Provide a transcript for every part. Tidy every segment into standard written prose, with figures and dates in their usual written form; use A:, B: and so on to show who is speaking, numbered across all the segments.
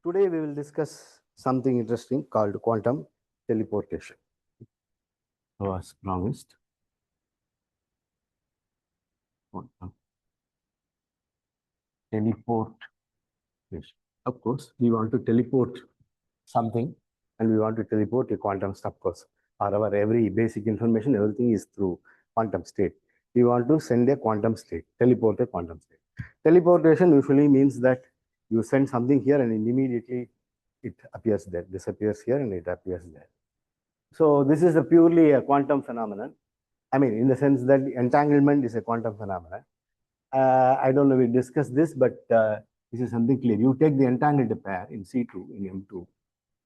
A: Today we will discuss something interesting called quantum teleportation. So as promised, quantum teleportation. Of course, we want to teleport something and we want to teleport a quantum state, of course. Our every basic information, everything is through quantum state. We want to send a quantum state, teleport a quantum state. Teleportation usually means that you send something here and immediately it appears there, disappears here and it appears there. So this is a purely a quantum phenomenon. I mean, in the sense that entanglement is a quantum phenomenon. I don't know if we discussed this, but this is something clear. You take the entangled pair in C2, in M2,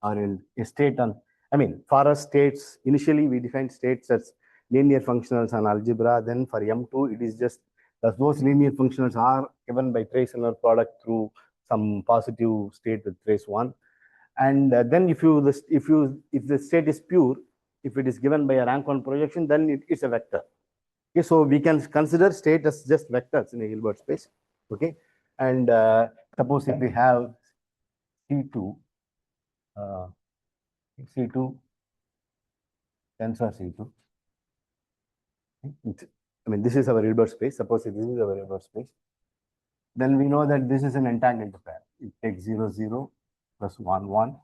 A: or in a state on, I mean, for us states, initially we define states as linear functionals on algebra. Then for M2, it is just those linear functionals are given by trace inner product through some positive state with trace 1. And then if the state is pure, if it is given by a rank 1 projection, then it's a vector. Okay, so we can consider state as just vectors in a Hilbert space. Okay, and suppose if we have C2, C2 tensor C2. I mean, this is our Hilbert space. Suppose if this is our Hilbert space, then we know that this is an entangled pair. It takes 0, 0 plus 1, 1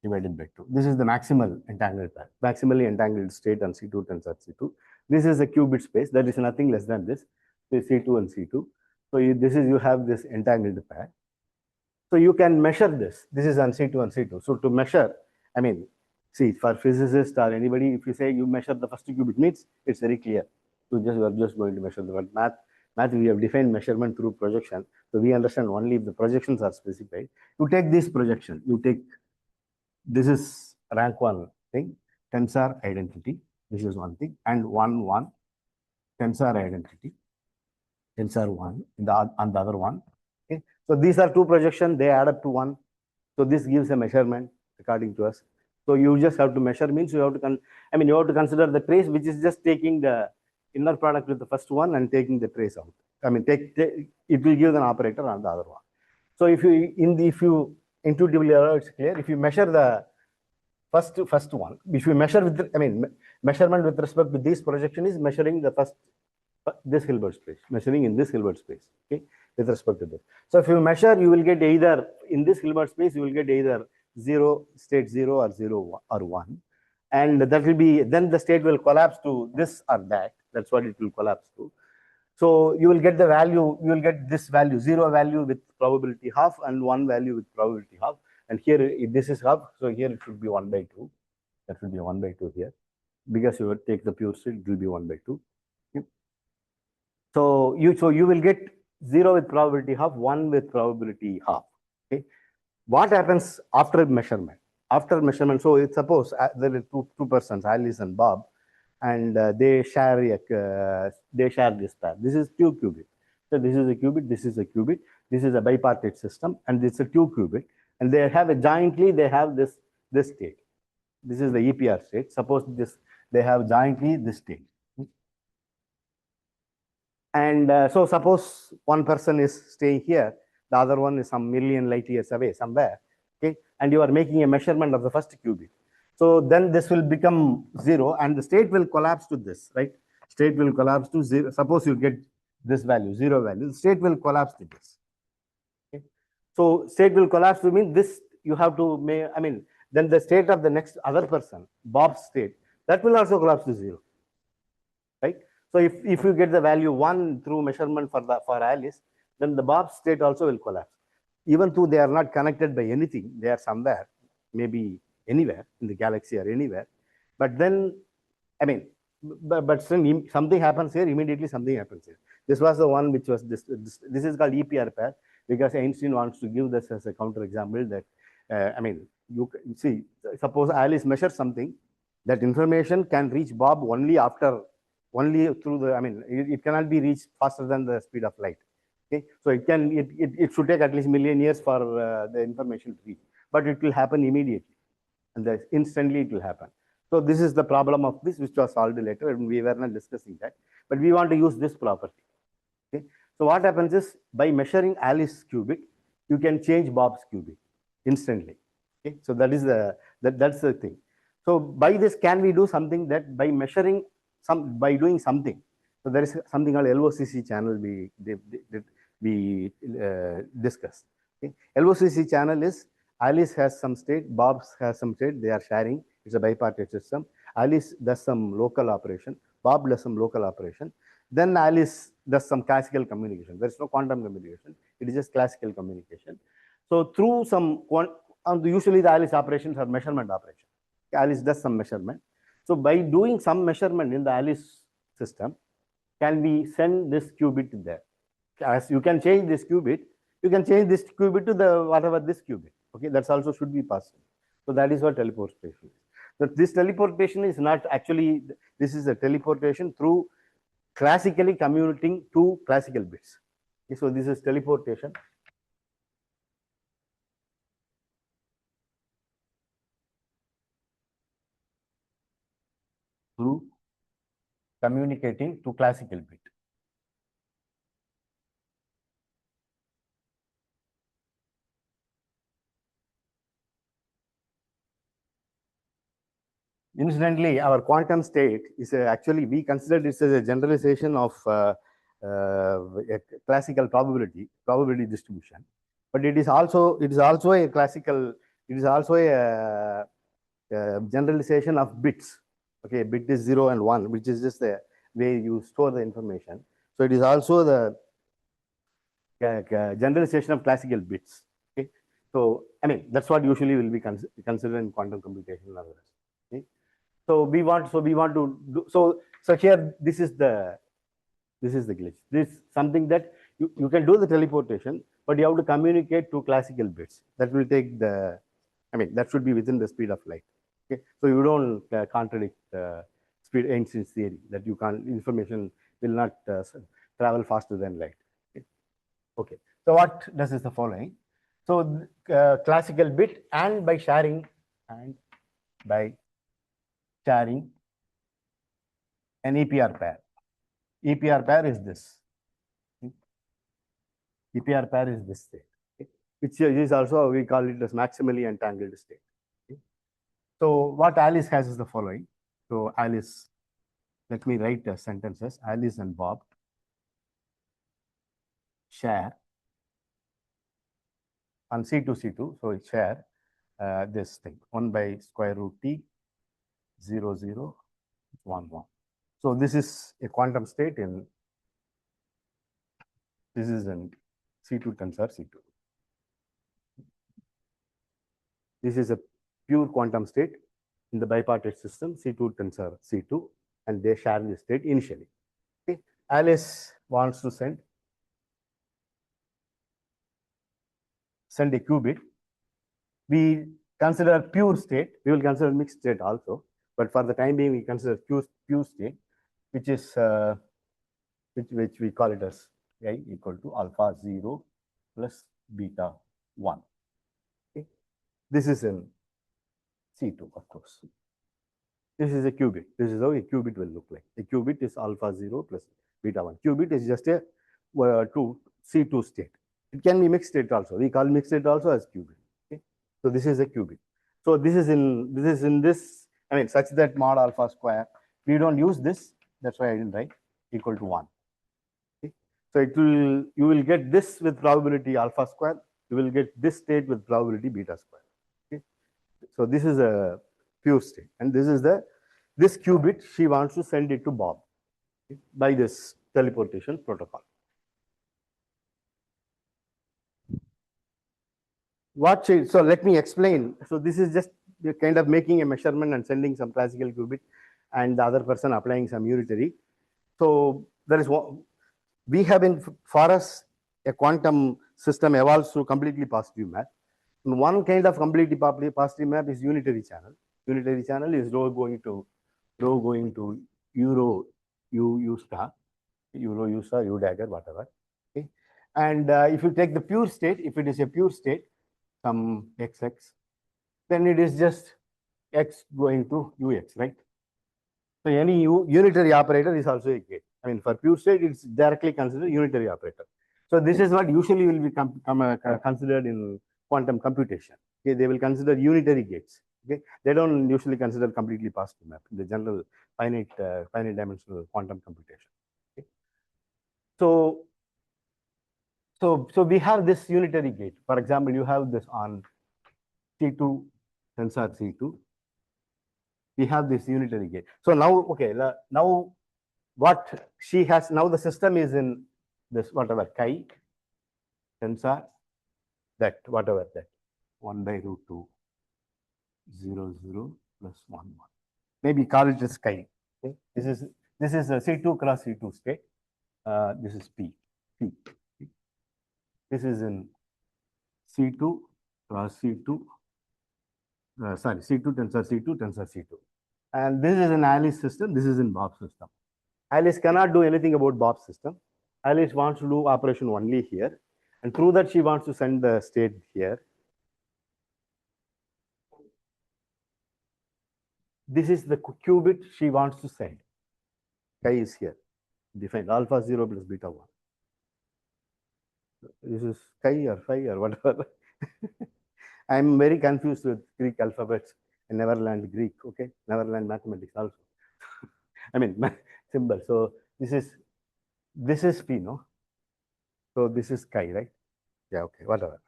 A: divided by 2. This is the maximal entangled pair, maximally entangled state on C2 tensor C2. This is a qubit space. That is nothing less than this. So C2 and C2. So you have this entangled pair. So you can measure this. This is on C2 and C2. So to measure, I mean, see, for physicists or anybody, if you say you measure the first qubit means it's very clear. We are just going to measure the word math. Math, we have defined measurement through projection. So we understand only if the projections are specified. You take this projection. You take, this is rank 1 thing, tensor identity. This is one thing. And 1, 1, tensor identity. Tensor 1 on the other one. Okay. So these are two projections. They add up to 1. So this gives a measurement according to us. So you just have to measure means you have to, you have to consider the trace, which is just taking the inner product with the first one and taking the trace out. I mean, it will give an operator on the other one. So if you intuitively it's clear. If you measure the first one, if you measure with, measurement with respect to this projection is measuring the first this Hilbert space, measuring in this Hilbert space, okay, with respect to this. So if you measure, you will get either in this Hilbert space, you will get either 0, state 0 or 0 or 1. And that will be, then the state will collapse to this or that. That's what it will collapse to. So you will get the value, you will get this value, 0 value with probability half and 1 value with probability half. And here, this is half, so here it should be 1 by 2. That will be 1 by 2 here. Because you will take the pure state, it will be 1 by 2. Okay. So you will get 0 with probability half, 1 with probability half. Okay. What happens after measurement? After measurement, so it's suppose there are two persons, Alice and Bob, and they share this pair. This is 2 qubit. So this is a qubit, this is a qubit, this is a bipartite system, and it's a 2 qubit, and they have jointly they have this state. This is the EPR state. Suppose they have jointly this state. And so suppose one person is staying here, the other one is some million light years away somewhere, okay, and you are making a measurement of the first qubit. So then this will become 0 and the state will collapse to this, right? State will collapse to 0. Suppose you get this value, 0 value, the state will collapse to this. Okay? So state will collapse to mean this, you have to make, then the state of the next other person, Bob's state, that will also collapse to 0, right? So if you get the value 1 through measurement for Alice, then the Bob state also will collapse. Even though they are not connected by anything, they are somewhere, maybe anywhere in the galaxy or anywhere. But then, but something happens here, immediately something happens here. This was the one which was this is called EPR pair, because Einstein wants to give this as a counterexample that, you see, suppose Alice measures something, that information can reach Bob only through the, it cannot be reached faster than the speed of light. Okay, so it should take at least million years for the information to reach, but it will happen immediately, and instantly it will happen. So this is the problem of this, which was solved later, and we were not discussing that, but we want to use this property. Okay, so what happens is by measuring Alice's qubit, you can change Bob's qubit. instantly. Okay, so that is that's the thing. So by this, can we do something that by measuring by doing something? So there is something called LOCC channel we discussed. Okay. LOCC channel is Alice has some state, Bob has some state, they are sharing. It's a bipartite system. Alice does some local operation, Bob does some local operation. Then Alice does some classical communication. There is no quantum communication. It is just classical communication. So through some, usually the Alice operations are measurement operations. Alice does some measurement. So by doing some measurement in the Alice system, can we send this qubit there? As you can change this qubit, you can change this qubit to the whatever this qubit. Okay, that's also should be possible. So that is what teleportation is. But this teleportation is not actually, this is a teleportation through classically commuting two classical bits. Okay, so this is teleportation. Through communicating to classical bit. Incidentally, our quantum state is actually, we consider this as a generalization of a classical probability distribution, but it is also a classical, it is also a generalization of bits. Okay, bit is 0 and 1, which is just the way you store the information. So it is also the generalization of classical bits. Okay, so I mean that's what usually will be considered in quantum computation. Okay? So we want to do so here this is the glitch. This is something that you can do the teleportation, but you have to communicate to classical bits. That will take the, I mean that should be within the speed of light. Okay, so you don't contradict Einstein's theory that you can't, information will not travel faster than light. Okay, so what does is the following. So classical bit, and by sharing an EPR pair. EPR pair is this. EPR pair is this state, okay, which is also, we call it as maximally entangled state. Okay. So what Alice has is the following. So Alice, let me write the sentences. Alice and Bob share on C2, so it share this thing, 1 by square root T, 0, 0, 1, 1. So this is a quantum state in, this is in C2 tensor C2. This is a pure quantum state in the bipartite system, C2 tensor C2, and they share this state initially. Okay. Alice wants to send a qubit. We consider pure state. We will consider mixed state also, but for the time being, we consider pure state, which is which we call it as I equal to alpha 0 plus beta 1. Okay. This is in C2, of course. This is a qubit. This is how a qubit will look like. A qubit is alpha 0 plus beta 1. Qubit is just a C2 state. It can be mixed state also. We call mixed state also as qubit. Okay. So this is a qubit. So this is in this, I mean, such that mod alpha square. We don't use this. That's why I didn't write equal to 1. Okay. So you will get this with probability alpha square. You will get this state with probability beta square. Okay. So this is a pure state, and this is this qubit. She wants to send it to Bob, okay, by this teleportation protocol. So let me explain. So this is just kind of making a measurement and sending some classical qubit, and the other person applying some unitary. So there is one, we have been, for us, a quantum system evolves through completely positive map. And one kind of completely positive map is unitary channel. Unitary channel is rho going to euro u star, euro u star, u dagger, whatever. Okay. And if you take the pure state, if it is a pure state, some xx, then it is just x going to ux, right? So any unitary operator is also a gate. I mean, for pure state, it's directly considered unitary operator. So this is what usually will be considered in quantum computation. Okay, they will consider unitary gates. Okay, they don't usually consider completely positive map in the general finite dimensional quantum computation. Okay. So we have this unitary gate. For example, you have this on C2 tensor C2. We have this unitary gate. So now, okay, now what she has, now the system is in this whatever chi tensor that whatever that 1 by root 2 0 0 plus 1 1. Maybe call it as chi. Okay, this is a C2 cross C2 state. This is P. This is in C2 cross C2. Sorry, C2 tensor C2 tensor C2. And this is an Alice system. This is in Bob's system. Alice cannot do anything about Bob's system. Alice wants to do operation only here. And through that, she wants to send the state here. This is the qubit she wants to send. Chi is here. Defined alpha 0 plus beta 1. This is chi or phi or whatever. I'm very confused with Greek alphabets. I never learned Greek, okay? Never learned mathematics also. I mean, symbol. So this is P, no? So this is chi, right? Yeah, okay, whatever.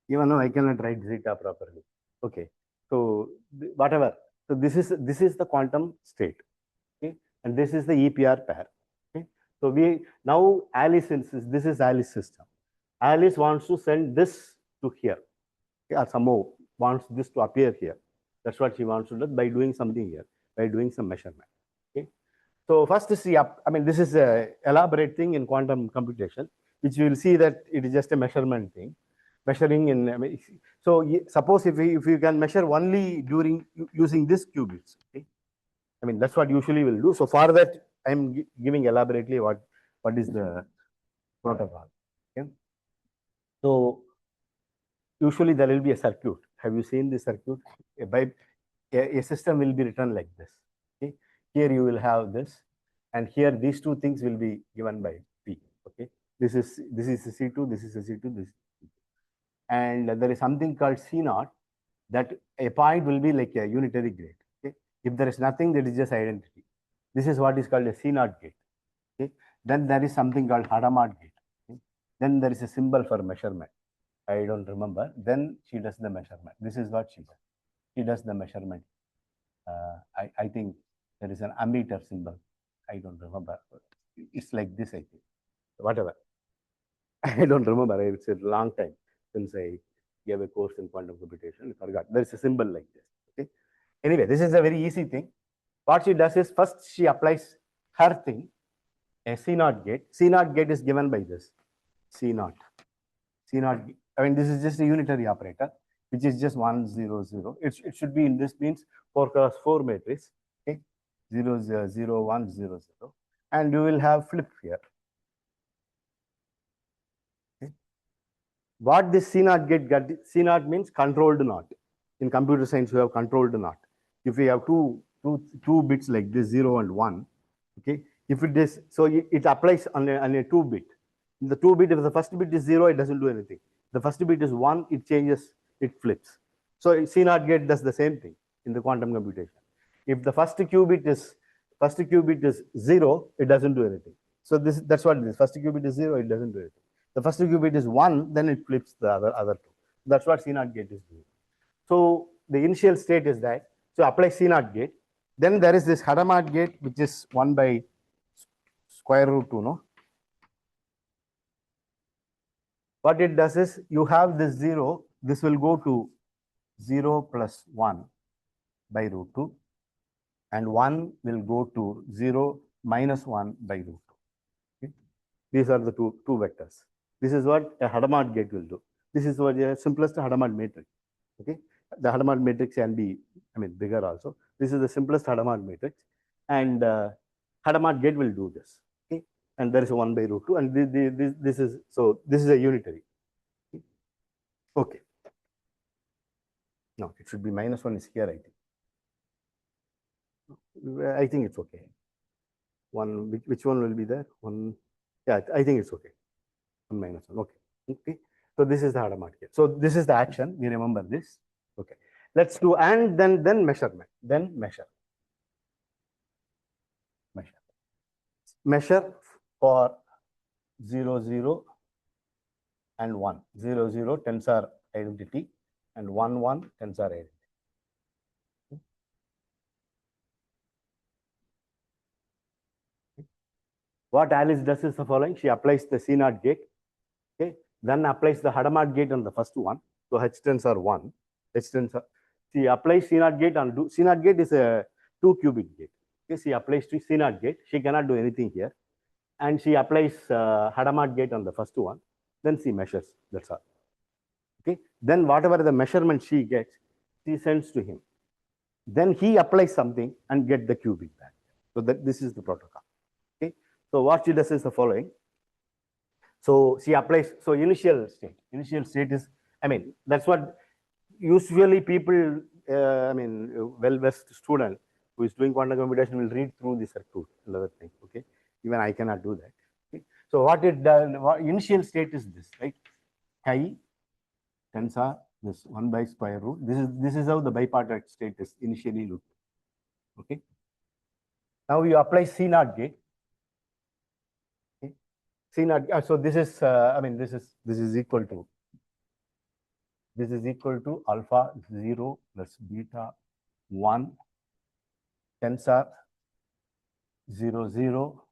A: Even though I cannot write zeta properly. Okay, so whatever. So this is the quantum state, okay? And this is the EPR pair. Okay, so we now Alice insists this is Alice system. Alice wants to send this to here, okay, or somehow wants this to appear here. That's what she wants to do by doing something here, by doing some measurement. Okay, so first see up. I mean, this is a elaborate thing in quantum computation, which you will see that it is just a measurement thing, measuring in. I mean, so suppose if you can measure only during using this qubits. Okay, I mean that's what usually will do. So for that, I'm giving elaborately what is the protocol. Okay, so usually there will be a circuit. Have you seen the circuit? A system will be written like this. Okay, here you will have this, and here these two things will be given by P. Okay, this is a C2, this is a C2, this is C2. And there is something called C naught, that a point will be like a unitary gate. Okay, if there is nothing, that is just identity. This is what is called a C naught gate. Okay, then there is something called Hadamard gate. Okay? Then there is a symbol for measurement. I don't remember. Then she does the measurement. This is what she does. She does the measurement. I think there is an ammeter symbol. I don't remember. It's like this, I think. Whatever. I don't remember. It's a long time since I gave a course in quantum computation. I forgot. There is a symbol like this. Okay. Anyway, this is a very easy thing. What she does is first she applies her thing, a C naught gate. C naught gate is given by this. C naught. C naught. I mean, this is just a unitary operator, which is just 1 0 0. It should be in this means 4 cross 4 matrix. Okay, 0 0 0 1 0 0, and you will have flip here. Okay. What this C naught gate got? C naught means controlled knot. In computer science, you have controlled knot. If we have two bits like this 0 and 1, okay. If it is so, it applies on a 2 bit. In the 2 bit, if the first bit is 0, it doesn't do anything. The first bit is 1, it changes, it flips. So C naught gate does the same thing in the quantum computation. If the first qubit is 0, it doesn't do anything. So that's what it is. First qubit is 0, it doesn't do anything. The first qubit is 1, then it flips the other two. That's what C naught gate is doing. So the initial state is that, so apply C naught gate. Then there is this Hadamard gate, which is 1 by square root 2, no? What it does is you have this 0, this will go to 0 plus 1 by root 2, and 1 will go to 0 minus 1 by root 2. Okay? These are the two vectors. This is what a Hadamard gate will do. This is what the simplest Hadamard matrix. Okay, the Hadamard matrix can be, I mean, bigger also. This is the simplest Hadamard matrix, and Hadamard gate will do this. Okay, and there is a 1 by root 2, and this is a unitary. Okay. No, it should be minus 1 is here, I think. I think it's okay. One, which one will be there? One, yeah, I think it's okay. 1 minus 1, okay. Okay. So this is the Hadamard gate. So this is the action. We remember this. Okay. Let's do, and then measurement. Then measure. Measure for 0, 0 and 1. 0, 0 tensor identity and 1, 1 tensor identity. What Alice does is the following. She applies the C0 gate. Okay. Then applies the Hadamard gate on the first one. So H tensor 1. H tensor. She applies C0 gate on C0 gate is a 2-qubit gate. Okay. She applies to C0 gate. She cannot do anything here. And she applies Hadamard gate on the first one. Then she measures. That's all. Okay. Then whatever the measurement she gets, she sends to him. Then he applies something and get the qubit back. So that this is the protocol. Okay. So what she does is the following. So she applies. So initial state. Initial state is, I mean, that's what usually people, well-versed student who is doing quantum computation will read through the circuit and other things. Okay. Even I cannot do that. Okay. So what it does, initial state is this, right? Chi tensor this 1 by square root. This is how the bipartite state is initially looked. Okay. Now you apply C0 gate. Okay. C0. So this is this is equal to alpha 0 plus beta 1 tensor 0, 0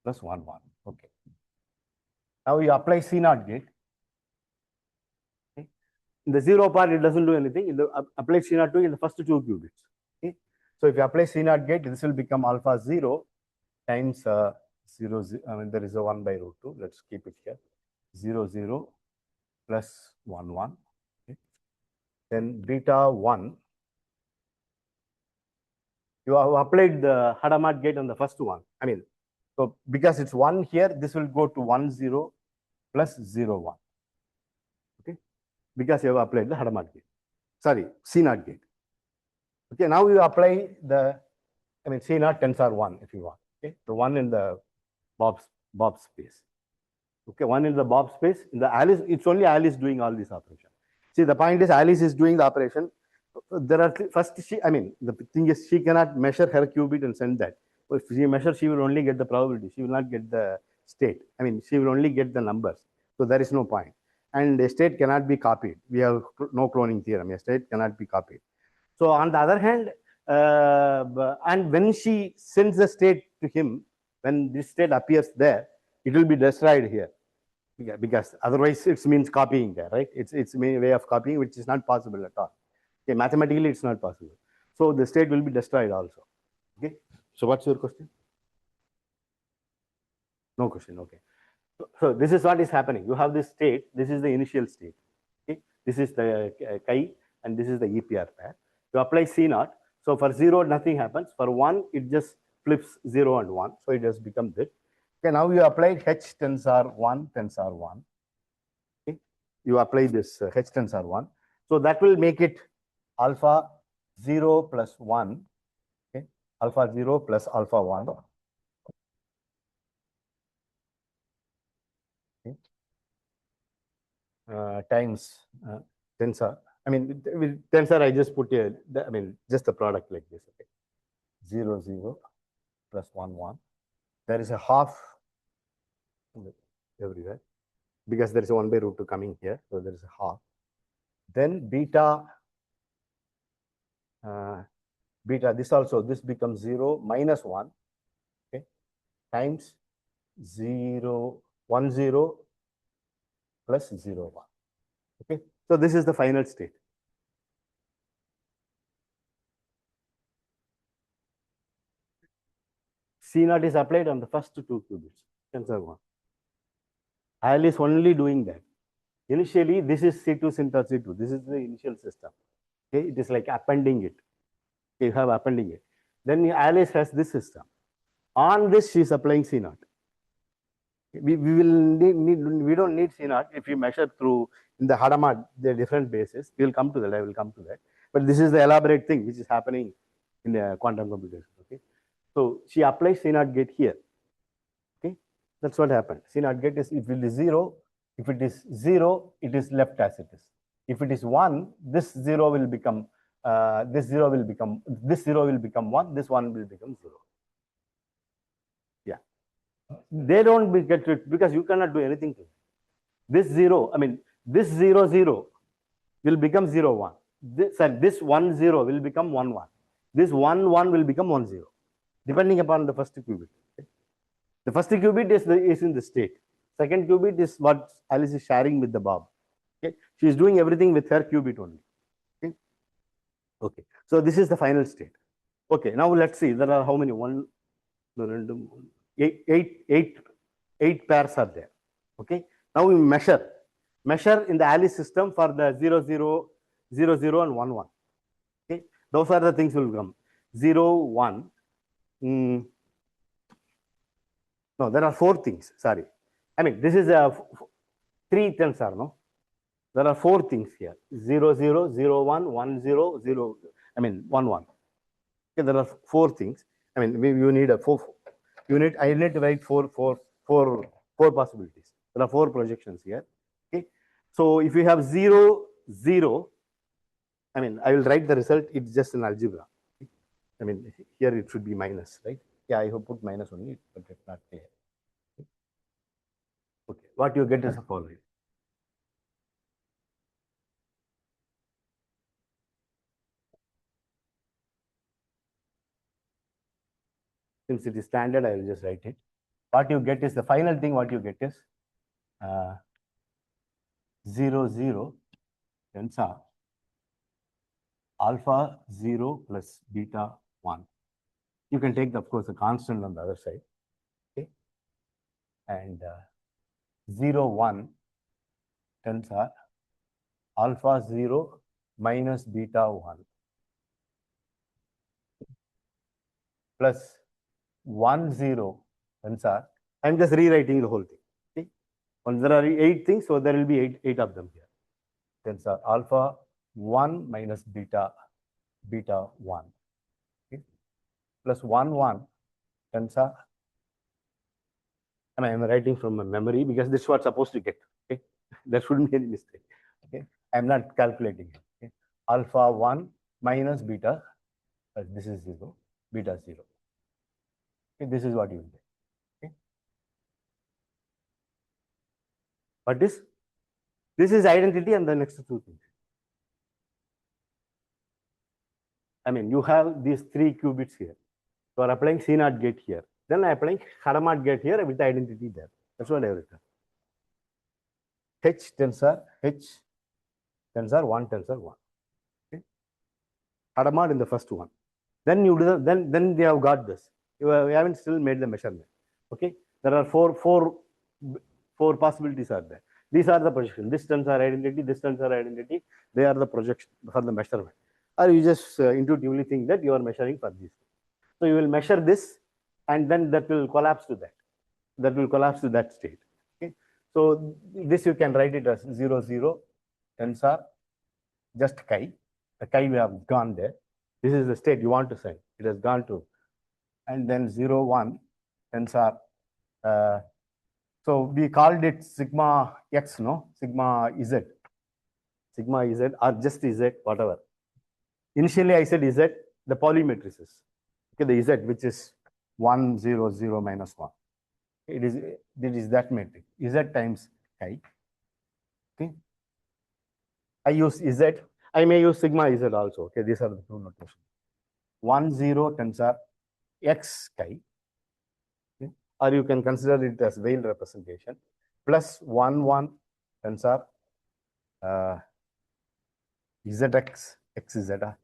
A: plus 1, 1. Okay. Now you apply C0 gate. Okay. In the 0 part, it doesn't do anything. In the apply C0 2 in the first 2 qubits. Okay. So if you apply C0 gate, this will become alpha 0 times 0, 0. There is a 1 by root 2. Let's keep it here. 0, 0 plus 1, 1. Okay. Then beta 1. You have applied the Hadamard gate on the first one. I mean, so because it's 1 here, this will go to 1, 0 plus 0, 1. Okay. Because you have applied the Hadamard gate. Sorry, C0 gate. Okay. Now you apply the, C0 tensor 1 if you want. Okay. So 1 in the Bob space. Okay. 1 in the Bob space. In the Alice, it's only Alice doing all these operations. See, the point is Alice is doing the operation. There are first the thing is she cannot measure her qubit and send that. If she measures, she will only get the probability. She will not get the state. She will only get the numbers. So there is no point. And a state cannot be copied. We have no cloning theorem. A state cannot be copied. So on the other hand, and when she sends the state to him, when this state appears there, it will be destroyed here. Yeah, because otherwise it means copying there, right? It's a way of copying, which is not possible at all. Okay, mathematically, it's not possible. So the state will be destroyed also. Okay. So what's your question? No question. Okay. So this is what is happening. You have this state. This is the initial state. Okay. This is the chi, and this is the EPR pair. You apply C0. So for 0, nothing happens. For 1, it just flips 0 and 1. So it has become this. Okay. Now you apply H tensor 1, tensor 1. Okay. You apply this H tensor 1. So that will make it alpha 0 plus 1. Okay. Alpha 0 plus alpha 1. Okay. Times tensor. With tensor, I just put here, just the product like this. Okay. 0, 0 plus 1, 1. There is a half everywhere because there is a 1 by root 2 coming here. So there is a half. Then beta, this becomes 0 minus 1. Okay. Times 0, 1, 0 plus 0, 1. Okay. So this is the final state. C0 is applied on the first 2 qubits. Tensor 1. IL is only doing that. Initially, this is C2 syntax C2. This is the initial system. Okay. It is like appending it. Okay. You have appending it. Then Alice has this system. On this, she is applying C0. We don't need C0 if you measure through in the Hadamard, the different bases. We will come to that. I will come to that. But this is the elaborate thing which is happening in the quantum computation. Okay. So she applies C0 gate here. Okay. That's what happened. C0 gate is, it will be 0. If it is 0, it is left as it is. If it is 1, this 0 will become this 0 will become 1, this 1 will become 0. Yeah. They don't get it because you cannot do anything to it. This 0, I mean, this 0, 0 will become 0, 1. This 1, 0 will become 1, 1. This 1, 1 will become 1, 0, depending upon the first qubit. Okay? The first qubit is in the state. Second qubit is what Alice is sharing with the Bob. Okay? She is doing everything with her qubit only. Okay? Okay. So this is the final state. Okay. Now let's see. There are how many? Eight pairs are there. Okay. Now we measure in the Alice system for the 0, 0, 0, 0 and 1, 1. Okay. Those are the things will come. 0, 1. No, there are 4 things. Sorry. I mean, this is a 3 tensor, no? There are 4 things here. 0, 0, 0, 1, 1, 0, 0. I mean, 1, 1. Okay, there are 4 things. I mean, you need a 4. I need to write four possibilities. There are 4 projections here. Okay. So if you have 0, 0, I mean, I will write the result. It's just an algebra. I mean, here it should be minus, right? Yeah, I have put minus only, but it's not there. Okay, what you get is the following. Since it is standard, I will just write it. What you get is the final thing. What you get is 0, 0 tensor alpha 0 plus beta 1. You can take, of course, a constant on the other side. Okay, and 0, 1 tensor alpha 0 minus beta 1 plus 1, 0 tensor. I'm just rewriting the whole thing. Okay? When there are 8 things, so there will be 8 of them here. Tensor alpha 1 minus beta 1. Okay? Plus 1, 1 tensor. And I am writing from my memory because this is what's supposed to get. Okay? There shouldn't be any mistake. Okay? I'm not calculating it. Okay? Alpha 1 minus beta, this is 0, beta 0. Okay? This is what you will get. Okay? But this is identity and the next 2 things. I mean, you have these 3 qubits here. So I'm applying C0 gate here. Then I'm applying Hadamard gate here with the identity there. That's what I have written. H tensor 1, tensor 1. Okay? Hadamard in the first one. Then you do then they have got this. We haven't still made the measurement. Okay? There are four possibilities are there. These are the projection. This tensor identity, this tensor identity. They are the projection for the measurement. Or you just intuitively think that you are measuring for these. So you will measure this, and then that will collapse to that. That will collapse to that state. Okay. So this you can write it as 0, 0 tensor just chi. The chi we have gone there. This is the state you want to send. It has gone to, and then 0, 1 tensor. So we called it sigma x, no? Sigma z. Sigma z or just z, whatever. Initially I said z, the Pauli matrices. Okay, the z which is 1, 0, 0, minus 1. It is that matrix. Z times chi. Okay. I use z. I may use sigma z also. Okay, these are the 2 notations. 1, 0 tensor x chi. Okay. Or you can consider it as Weyl representation. Plus 1, 1 tensor zx xz.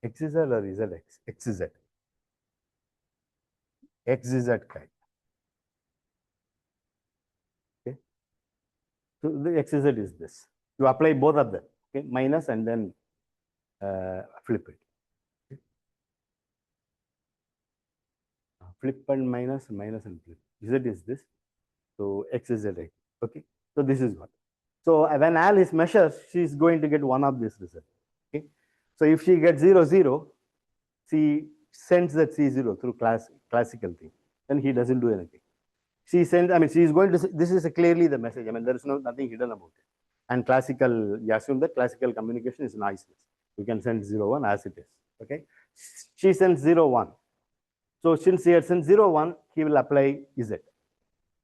A: Xz or zx? Xz. Xz chi. Okay. So the xz is this. You apply both of them. Okay, minus and then flip it. Okay. Flip and minus and flip. Z is this. So x is z. Okay. So this is what. So when Alice measures, she is going to get one of these results. Okay. So if she gets 0, 0, she sends that C0 through classical thing. Then he doesn't do anything. she sends, I mean, she is going to, this is clearly the message. I mean, there is nothing hidden about it. And classical, you assume that classical communication is noiseless. You can send 0, 1 as it is. Okay. She sends 0, 1. So since he had sent 0, 1, he will apply Z.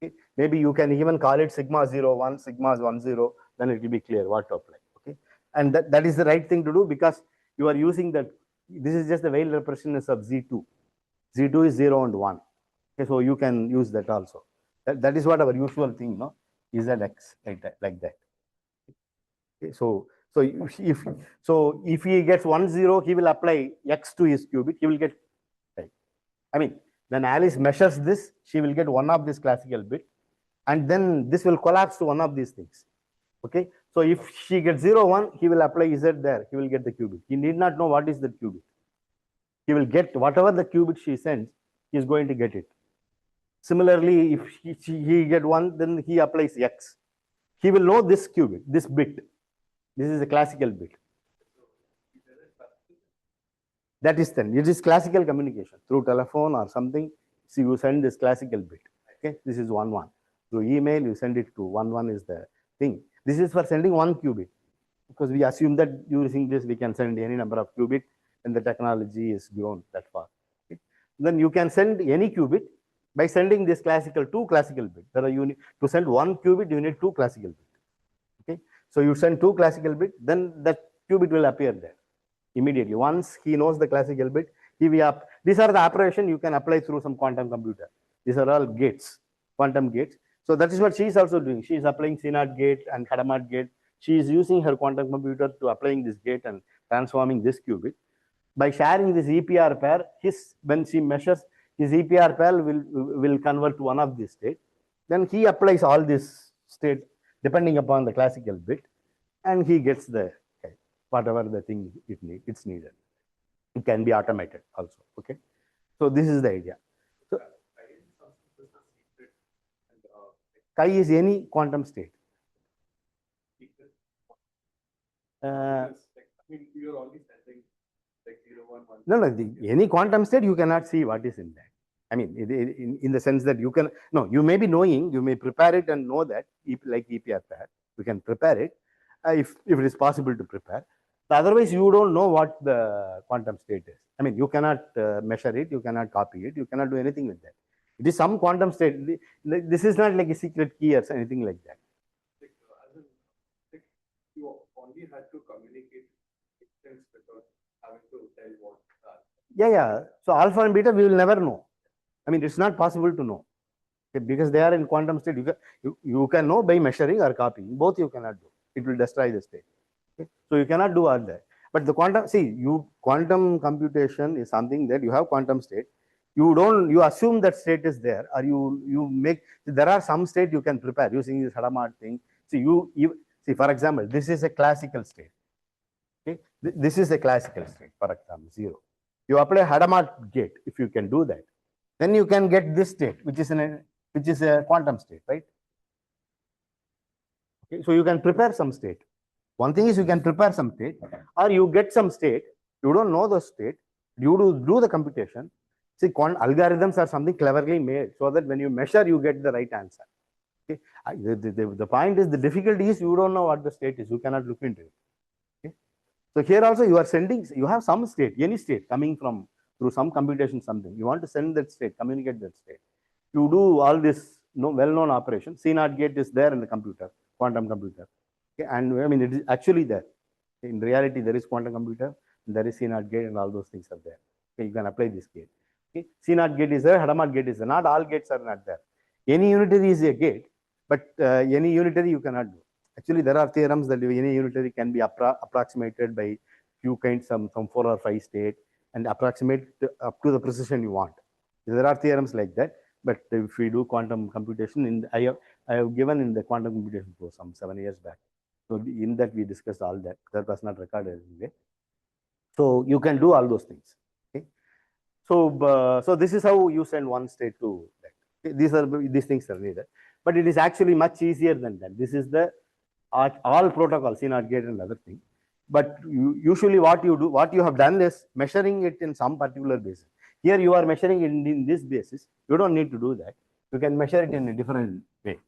A: Okay. Maybe you can even call it sigma 0, 1, sigma 1, 0, then it will be clear what to apply. Okay. And that is the right thing to do because you are using that. This is just the Weil representation of Z2. Z2 is 0 and 1. Okay, so you can use that also. That is what our usual thing, no? Is that X like that. Okay, so if he gets 1, 0, he will apply X to his qubit. He will get, I mean, when Alice measures this, she will get one of this classical bit, and then this will collapse to one of these things. Okay, so if she gets 0, 1, he will apply Z there. He will get the qubit. He need not know what is the qubit. He will get whatever the qubit she sends, he is going to get it. Similarly, if he get 1, then he applies X. He will know this qubit, this bit. This is a classical bit. That is then, it is classical communication through telephone or something. So you send this classical bit. Okay, this is 1, 1. Through email, you send it to 1, 1 is the thing. This is for sending 1 qubit because we assume that using this we can send any number of qubit, and the technology is grown that far. Okay? Then you can send any qubit by sending this classical 2 classical bit. There are to send 1 qubit, you need 2 classical bit. Okay, so you send 2 classical bit, then that qubit will appear there immediately. Once he knows the classical bit, these are the operation you can apply through some quantum computer. These are all gates, quantum gates. So that is what she is also doing. She is applying CNOT gate and Hadamard gate. She is using her quantum computer to applying this gate and transforming this qubit. By sharing this EPR pair, when she measures, his EPR pair will convert to one of these states. Then he applies all this state depending upon the classical bit, and he gets the whatever the thing it's needed. It can be automated also. Okay, so this is the idea. So chi is any quantum state.
B: You're only sending like 0, 1, 1.
A: No, any quantum state you cannot see what is in that. I mean, in the sense that you can, no, you may be knowing, you may prepare it and know that, like EPR pair, you can prepare it if it is possible to prepare. Otherwise, you don't know what the quantum state is. I mean, you cannot measure it, you cannot copy it, you cannot do anything with that. It is some quantum state. This is not like a secret key or anything like that.
B: You only had to communicate distance without having to tell what.
A: Yeah. So alpha and beta, we will never know. I mean, it's not possible to know. Okay, because they are in quantum state. You can know by measuring or copying. Both you cannot do. It will destroy the state. Okay? So you cannot do all that. But the quantum computation is something that you have quantum state. You assume that state is there, or there are some state you can prepare using this Hadamard thing. So see, for example, this is a classical state. Okay, this is a classical state, for example, 0. You apply Hadamard gate. If you can do that, then you can get this state, which is a quantum state, right? Okay, so you can prepare some state. One thing is you can prepare some state, or you get some state. You don't know the state. You do the computation. See, algorithms are something cleverly made so that when you measure, you get the right answer. Okay, the point is, the difficulty is you don't know what the state is. You cannot look into it. Okay, so here also you have some state, any state coming from through some computation, something. You want to send that state, communicate that state. You do all this well-known operation. CNOT gate is there in the computer, quantum computer. Okay, and I mean, it is actually there. In reality, there is quantum computer, there is CNOT gate, and all those things are there. Okay, you can apply this gate. Okay, CNOT gate is there, Hadamard gate is there. Not all gates are not there. Any unitary is a gate, but any unitary you cannot do. Actually, there are theorems that any unitary can be approximated by few kinds, some 4 or 5 state, and approximate up to the precision you want. There are theorems like that, but if we do quantum computation, I have given in the quantum computation course some 7 years back. So in that we discussed all that. That was not recorded anyway. So you can do all those things. Okay. So this is how you send one state to that. Okay. These things are needed, but it is actually much easier than that. This is the all protocols, CNOT gate and other things. But usually what you have done is measuring it in some particular basis. Here you are measuring it in this basis. You don't need to do that. You can measure it in a different way.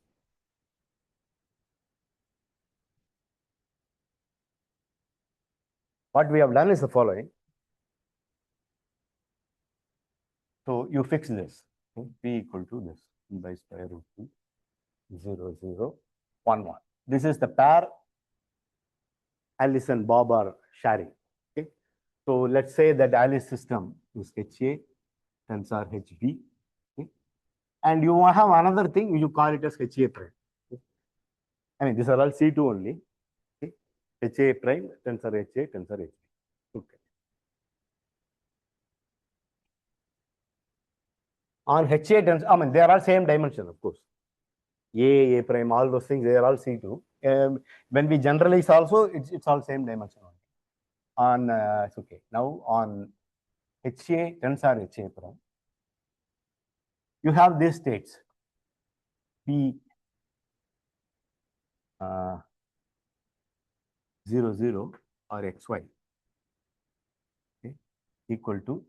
A: What we have done is the following. So you fix this. P equal to this by square root 2, 0, 0, 1, 1. This is the pair Alice and Bob are sharing. Okay. So let's say that Alice system is HA, tensor HB. Okay. And you have another thing, you call it as HA prime. Okay. I mean, these are all C2 only. Okay. HA prime, tensor HA, tensor HB. Okay. On HA tensor, I mean, they are all same dimension, of course. A prime, all those things, they are all C2. When we generalize also, it's all same dimension. On, it's okay. Now on HA, tensor HA prime, you have these states. P 0, 0 or xy, okay, equal to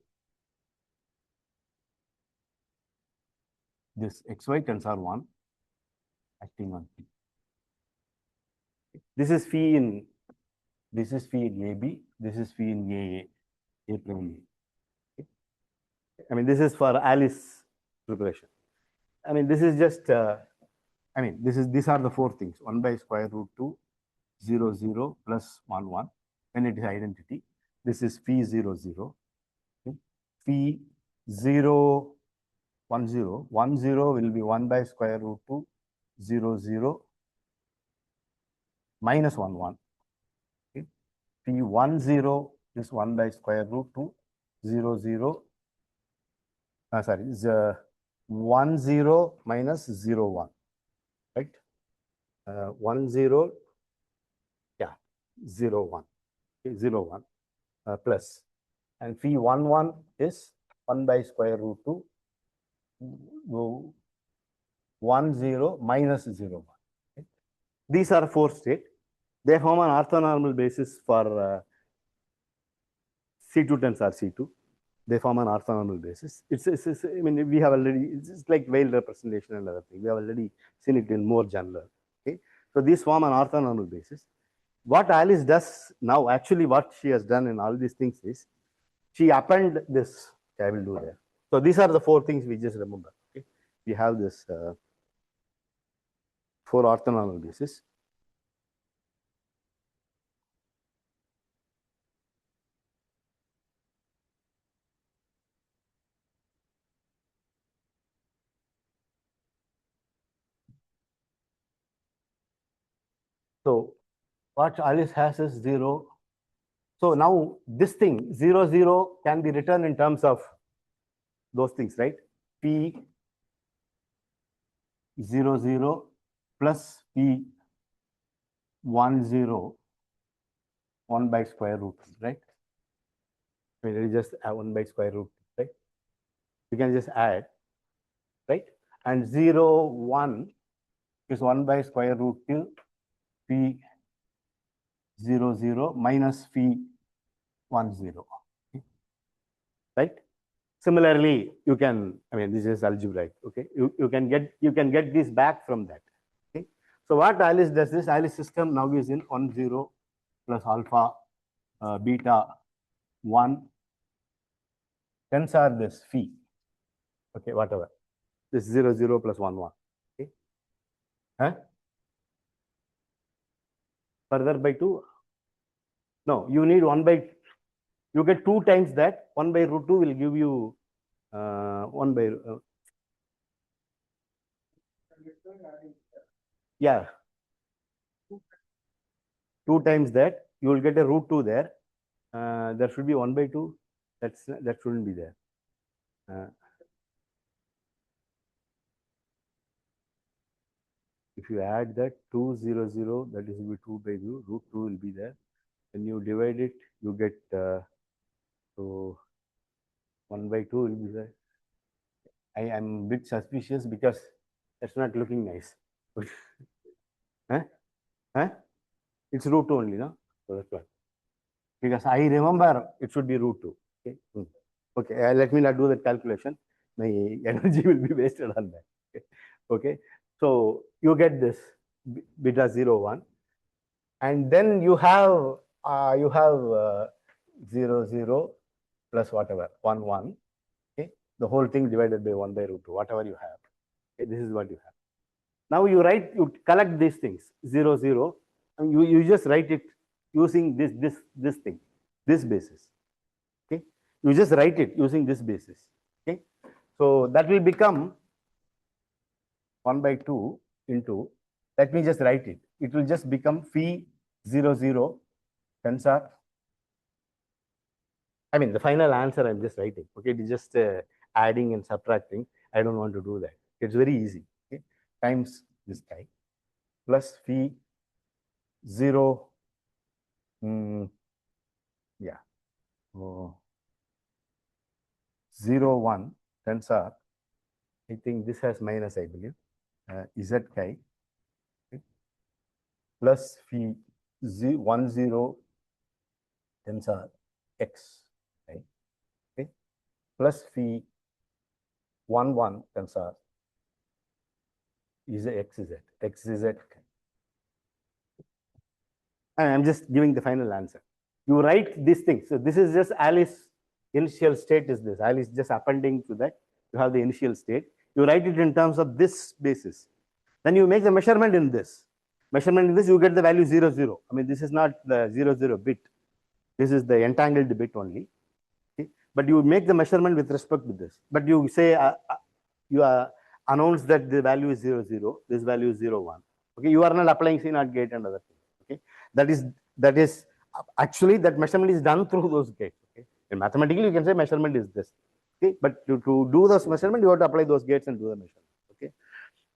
A: this xy tensor 1 acting on P. This is phi in AB, this is phi in A prime A. Okay. I mean, this is for Alice preparation. I mean, this is just, I mean, these are the four things. 1 by square root 2, 0, 0 plus 1, 1. Then it is identity. This is phi 0, 0. Okay. Phi 0, 1, 0. 1, 0 will be 1 by square root 2, 0, 0 minus 1, 1. Okay. Phi 1, 0 is 1 by square root 2, 0, 0. Sorry, 1, 0 minus 0, 1. Right? 1, 0, yeah, 0, 1. Okay, 0, 1 plus. And phi 1, 1 is 1 by square root 2, 1, 0 minus 0, 1. Okay. These are four states. They form an orthonormal basis for C2 tensor C2. They form an orthonormal basis. It's I mean, we have already, it's like Weyl representation and other thing. We have already seen it in more general. Okay. So these form an orthonormal basis. What Alice does now, actually what she has done in all these things is, she append this. Okay, I will do that. So these are the four things we just remember. Okay. We have this four orthonormal basis. So what Alice has is 0. So now this thing 0, 0 can be written in terms of those things, right? P 0, 0 plus P 1, 0, 1 by square root, right? I mean, it is just 1 by square root, right? You can just add, right? And 0, 1 is 1 by square root till P 0, 0 minus P 1, 0, okay. Right? Similarly, you can, I mean, this is algebraic, okay? You can get this back from that. Okay. So what Alice does is, Alice system now is in 1, 0 plus alpha beta 1 tensor this phi. Okay, whatever. This 0, 0 plus 1, 1. Okay. Huh? Further by 2? No, you need 1 by, you get 2 times that. 1 by root 2 will give you 1 by, yeah, 2 times that. You will get a root 2 there. There should be 1 by 2. That shouldn't be there. If you add that 2, 0, 0, that is will be 2 by 2, root 2 will be there. When you divide it, you get so 1 by 2 will be there. I am a bit suspicious because that's not looking nice. Huh? Huh? It's root 2 only, no? So that's why. Because I remember it should be root 2. Okay, okay. Let me not do that calculation. My energy will be wasted on that. Okay. Okay, so you get this beta 0, 1, and then you have 0, 0 plus whatever 1, 1. Okay, the whole thing divided by 1 by root 2, whatever you have. Okay, this is what you have. Now you collect these things 0, 0, and you just write it using this thing, this basis. Okay, you just write it using this basis. Okay, so that will become 1 by 2 into, let me just write it. It will just become phi 0, 0 tensor. I mean, the final answer I'm just writing. Okay, it is just adding and subtracting. I don't want to do that. It's very easy. Okay, times this guy plus phi 0, yeah, oh, 0, 1 tensor. I think this has minus, I believe, z chi, okay, plus phi 1, 0 tensor x, right? Okay, plus phi 1, 1 tensor is xz. And I'm just giving the final answer. You write these things. So this is just Alice initial state is this. Alice just appending to that. You have the initial state. You write it in terms of this basis. Then you make the measurement in this. Measurement in this, you get the value 0, 0. I mean, this is not the 0, 0 bit. This is the entangled bit only. Okay? But you make the measurement with respect to this. But you say, you announce that the value is 0, 0. This value is 0, 1. Okay, you are not applying CNOT gate and other things. Okay, that is actually that measurement is done through those gates. Okay, and mathematically you can say measurement is this. Okay, but to do those measurement, you have to apply those gates and do the measurement. Okay,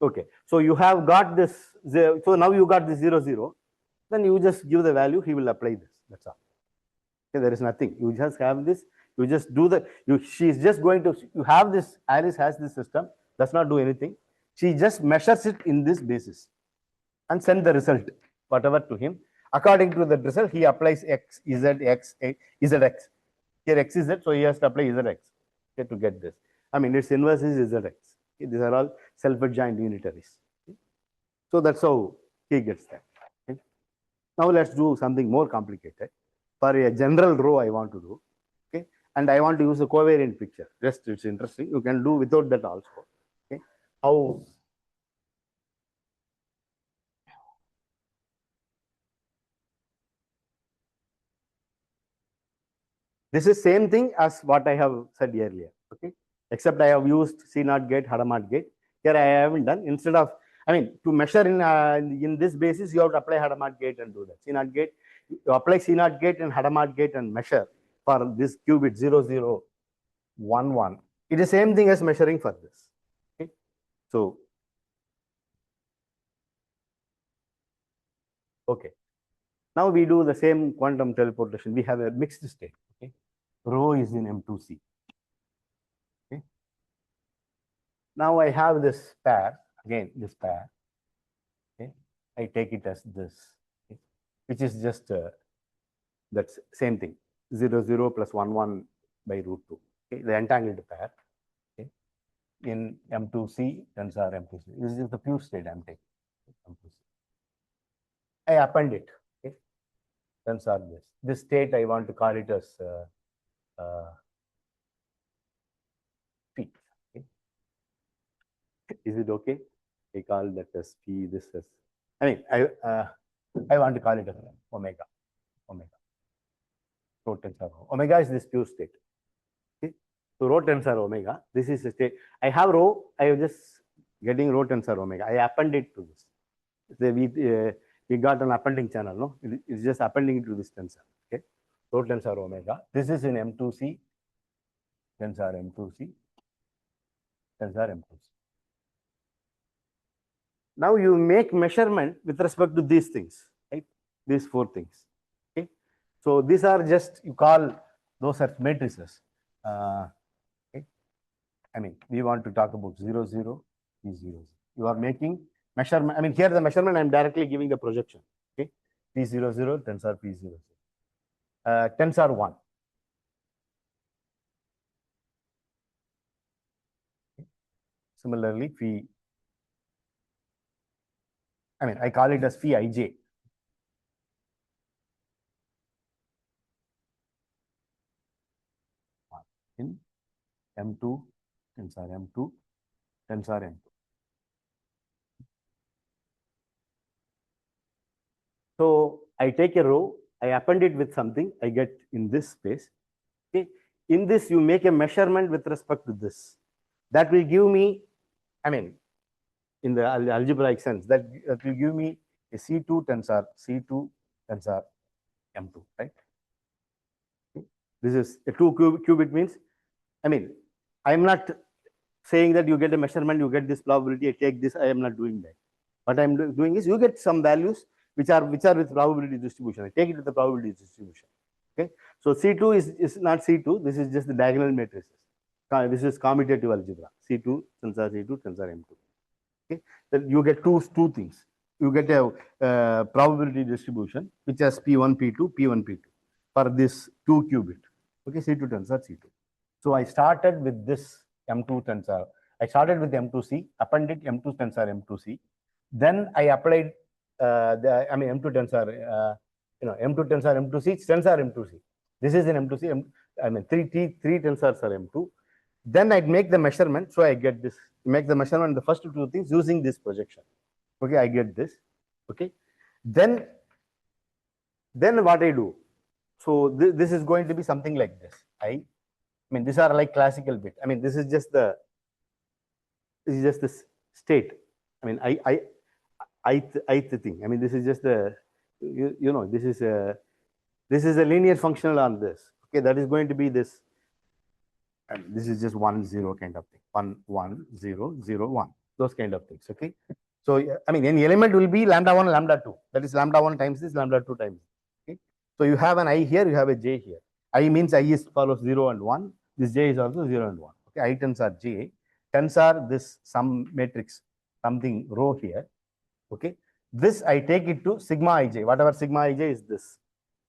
A: okay. So you have got this. So now you got this 0, 0. Then you just give the value. He will apply this. That's all. Okay, there is nothing. You just have this. You just do the. She is just going to. You have this. Alice has this system. Does not do anything. She just measures it in this basis and send the result, whatever, to him. According to the result, he applies x, z, x, zx. Here x is z, so he has to apply zx, okay, to get this. I mean, its inverse is zx. Okay, these are all self-adjoint unitaries. Okay. So that's how he gets that. Okay. Now let's do something more complicated. For a general row, I want to do. Okay, and I want to use a covariant picture. Just it's interesting. You can do without that also. Okay, how? This is same thing as what I have said earlier, okay? Except I have used C0 gate, Hadamard gate. Here I haven't done. Instead of, I mean, to measure in this basis, you have to apply Hadamard gate and do that. C0 gate, you apply C0 gate and Hadamard gate and measure for this qubit 0, 0, 1, 1. It is same thing as measuring for this. Okay? So, okay. Now we do the same quantum teleportation. We have a mixed state. Okay? Rho is in M2C. Okay? Now I have this pair, again, this pair. Okay? I take it as this, okay? Which is just that's same thing, 0, 0 plus 1, 1 by root 2. Okay? The entangled pair, okay? In M2C, tensor M2C. This is the pure state I'm taking. M2C. I append it. Okay? Tensor this. This state I want to call it as phi. Okay? Is it okay? I call that as phi. This as, I mean, I want to call it as omega. Omega. Rho tensor. Omega is this pure state. Okay? So rho tensor omega. This is a state. I have rho. I am just getting rho tensor omega. I append it to this. So we got an appending channel. No, it's just appending it to this tensor. Okay. Rho tensor omega. This is in M2C. Tensor M2C. Tensor M2C. Now you make measurement with respect to these things, right? These four things. Okay. So these are just, you call those are matrices. Okay. I mean, we want to talk about 0, 0, P 0. You are making measurement. I mean, here the measurement, I'm directly giving the projection. Okay. P 0, 0, tensor P 0, 0. Tensor 1. Okay. Similarly, phi I mean, I call it as phi ij. In M2 tensor M2 tensor M2. So I take a row, I append it with something, I get in this space. Okay. In this, you make a measurement with respect to this. That will give me, I mean, in the algebraic sense, that will give me a C2 tensor M2, right? Okay. This is a 2 qubit means, I mean, I'm not saying that you get a measurement, you get this probability, I take this, I am not doing that. What I'm doing is you get some values which are with probability distribution. I take it with the probability distribution. Okay. So C2 is not C2, this is just the diagonal matrices. This is commutative algebra. C2, tensor C2, tensor M2. Okay. Then you get two things. You get a probability distribution which has P1, P2, P1, P2 for this 2 qubit. Okay, C2 tensor C2. So I started with this M2 tensor. I started with M2C, appended M2 tensor M2C. Then I applied M2 tensor, M2 tensor M2C, it's tensor M2C. This is an M2C, three tensors are M2. Then I make the measurement, so I get this. Make the measurement, the first two things using this projection. Okay, I get this. Okay, then what I do? So this is going to be something like this. I mean, these are like classical bit. I mean, this is just the state. I mean, ith thing. I mean, this is just the this is a linear functional on this. Okay, that is going to be this. And this is just 1, 0 kind of thing. 1, 1, 0, 0, 1. Those kind of things. Okay. So I mean, any element will be lambda 1, lambda 2. That is lambda 1 times this, lambda 2 times this. Okay. So you have an I here, you have a j here. I means I is follows 0 and 1. This j is also 0 and 1. Okay. I tensor j. Tensor this some matrix, something row here. Okay. This I take it to sigma ij. Whatever sigma ij is this.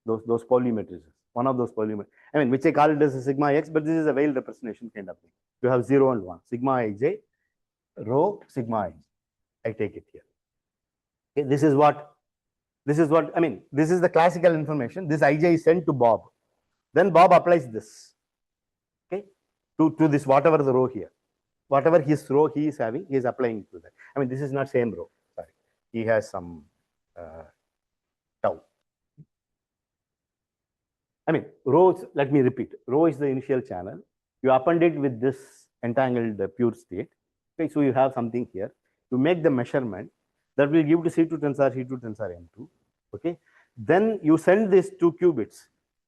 A: Those Pauli matrices. One of those Pauli matrices. I mean, which I call it as a sigma x, but this is a Weil representation kind of thing. You have 0 and 1. Sigma ij, rho, sigma ij. I take it here. Okay, this is what, I mean, this is the classical information. This ij is sent to Bob. Then Bob applies this, okay, to this, whatever the row here. Whatever his row he is having, he is applying to that. I mean, this is not same row. Sorry. He has some tau. I mean, rows, let me repeat. Rho is the initial channel. You append it with this entangled pure state. Okay, so you have something here. You make the measurement that will give to C2 tensor M2. Okay, then you send these 2 qubits.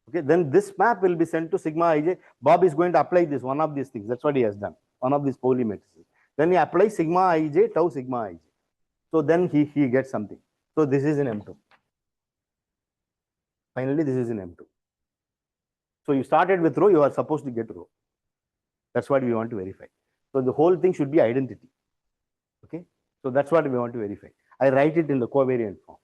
A: Okay, then this map will be sent to sigma ij. Bob is going to apply this, one of these things. That's what he has done, one of these Pauli matrices. Then he applies sigma ij, tau sigma ij. So then he gets something. So this is in M2. Finally, this is in M2. So you started with rho, you are supposed to get rho. That's what we want to verify. So the whole thing should be identity. Okay. So that's what we want to verify. I write it in the covariant form.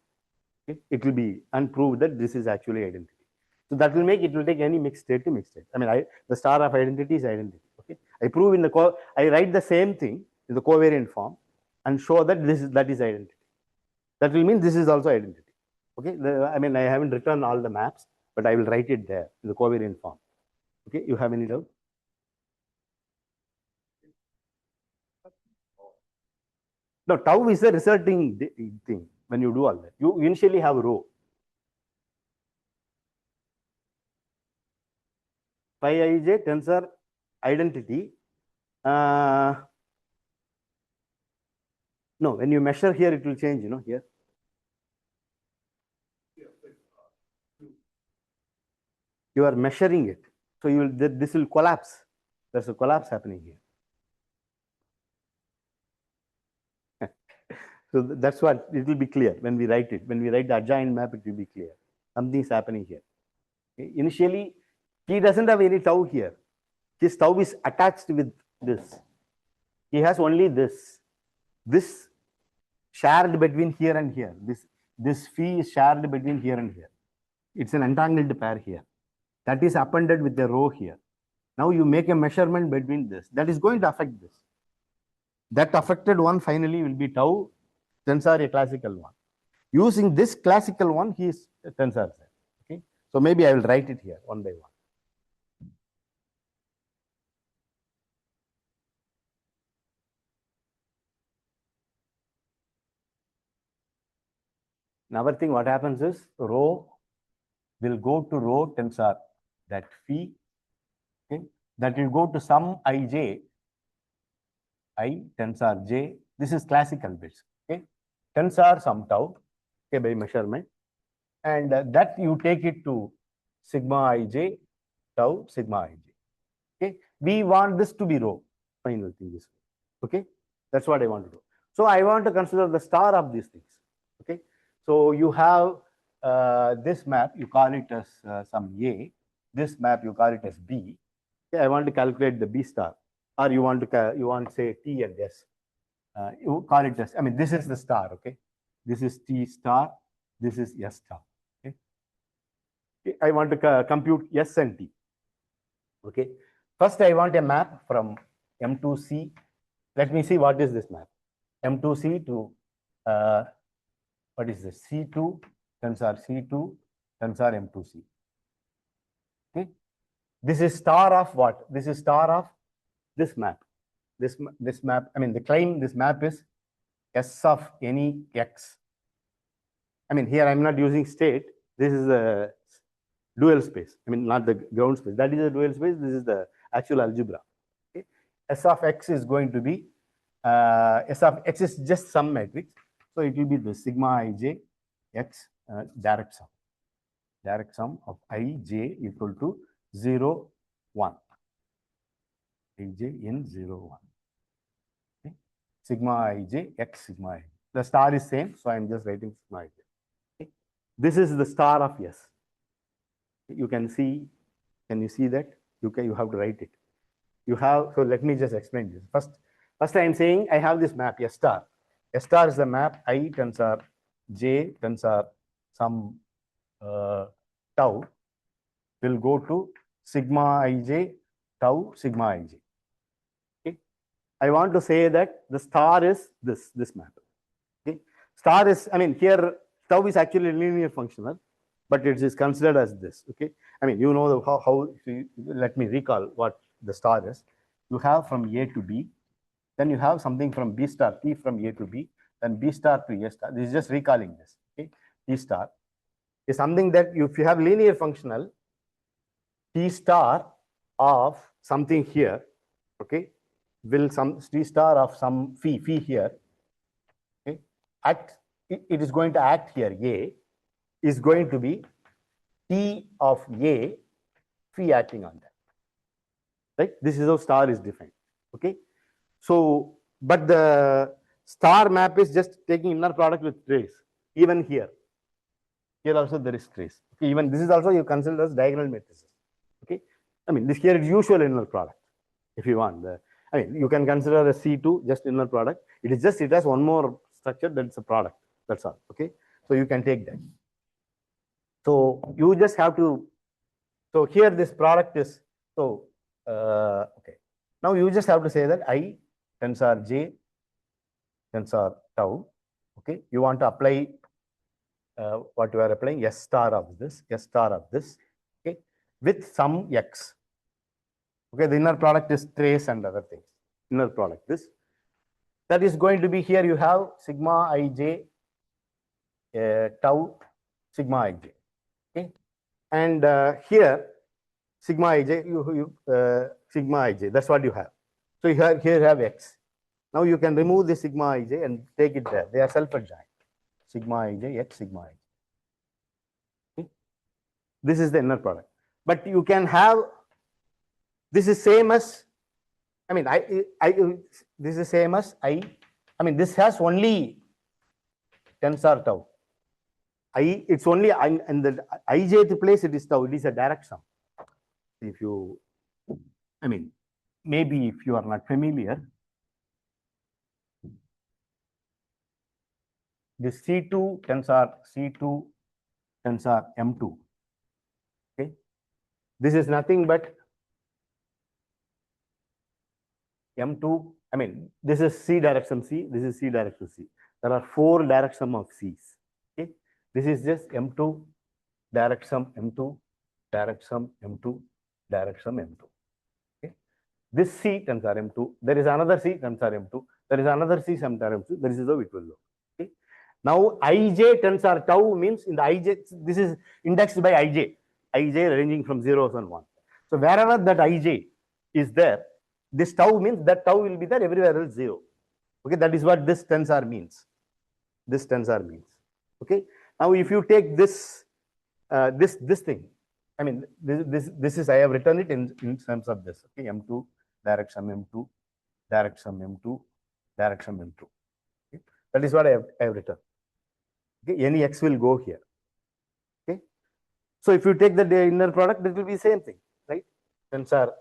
A: Okay. It will be unproved that this is actually identity. So that will make, it will take any mixed state to mixed state. I mean, the star of identity is identity. Okay. I prove in the, I write the same thing in the covariant form and show that that is identity. That will mean this is also identity. Okay. I mean, I haven't written all the maps, but I will write it there in the covariant form. Okay, you have any doubt? No, tau is a resulting thing when you do all that. You initially have rho. Phi ij tensor identity. No, when you measure here, it will change, here. You are measuring it. So this will collapse. There's a collapse happening here. So that's what it will be clear when we write it. When we write the adjoint map, it will be clear. Something is happening here. Okay. Initially, he doesn't have any tau here. His tau is attached with this. He has only this. This shared between here and here. This phi is shared between here and here. It's an entangled pair here. That is appended with the rho here. Now you make a measurement between this. That is going to affect this. That affected one finally will be tau tensor a classical one. Using this classical one, he is tensor Z. Okay. So maybe I will write it here one by one. Another thing, what happens is rho will go to rho tensor that phi. Okay. That will go to some ij, I tensor j. This is classical bits. Okay. Tensor some tau, okay, by measurement. And that you take it to sigma ij, tau, sigma ij. Okay. We want this to be rho. Final thing is, okay. That's what I want to do. So I want to consider the star of these things. Okay. So you have this map, you call it as some A. This map, you call it as B. Okay. I want to calculate the B star, or you want to say T and S. You call it as, I mean, this is the star. Okay. This is T star. This is S star. Okay. I want to compute S and T. Okay. First, I want a map from M to C. Let me see what is this map. M2C to what is this? C2 tensor C2 tensor M2C. Okay. This is star of what? This is star of this map. This map, I mean, the claim this map is S of any X. I mean, here I'm not using state. This is a dual space. I mean, not the ground space. That is a dual space. This is the actual algebra. Okay. S of X is going to be S of X is just some matrix. So it will be the sigma ij X direct sum. Direct sum of ij equal to 0, 1. Ij in 0, 1. Okay. Sigma ij X sigma ij. The star is same, so I'm just writing sigma ij. Okay. This is the star of S. You can see, can you see that? You have to write it. You have, so let me just explain this. First I am saying I have this map S star. S star is the map I tensor J tensor some tau will go to sigma ij tau sigma ij. Okay. I want to say that the star is this map. Okay. Star is, I mean, here tau is actually linear functional, but it is considered as this. Okay. I mean, you know how let me recall what the star is. You have from A to B, then you have something from B star T from A to B, then B star to A star. This is just recalling this. Okay. T star is something that if you have linear functional, T star of something here, okay, will some T star of some phi here, okay, it is going to act here. A is going to be T of A phi acting on that. Right? This is how star is defined. Okay. So, but the star map is just taking inner product with trace. Even here also there is trace. Okay. Even this is also you consider as diagonal matrices. Okay. I mean, this here is usual inner product. If you want, I mean, you can consider a C2 just inner product. It is just, it has one more structure, that's a product. That's all. Okay. So you can take that. So you just have to, so here this product is, so, okay. Now you just have to say that I tensor J tensor tau. Okay. You want to apply what you are applying, S star of this, okay, with some X. Okay. The inner product is trace and other things. Inner product, this. That is going to be here, you have sigma ij tau sigma ij. Okay. And here, sigma ij, sigma ij, that's what you have. So here you have X. Now you can remove the sigma ij and take it there. They are self-adjoint. Sigma ij, X, sigma ij. Okay. This is the inner product. But you can have, this is same as, I mean, this is same as I mean, this has only tensor tau. It's only, and the ijth place it is tau, it is a direct sum. If you, I mean, maybe if you are not familiar, this C2 tensor M2. Okay. This is nothing but M2. I mean, this is C direction C, this is C direction C. There are 4 direct sum of C's. Okay, this is just M2 direct sum M2 direct sum M2 direct sum M2. Okay, this C tensor M2. There is another C tensor M2. There is another C tensor M2. This is how it will look. Okay, now Ij tensor tau means in the Ij, this is indexed by Ij. Ij ranging from 0 and 1. So wherever that Ij is there, this tau means that tau will be there everywhere else 0. Okay, that is what this tensor means. This tensor means. Okay, now if you take this this thing, I mean this is I have written it in terms of this. Okay, M2 direct sum M2 direct sum M2 direct sum M2. Okay, that is what I have written. Okay, any x will go here. Okay, so if you take the inner product, it will be same thing, right? Tensor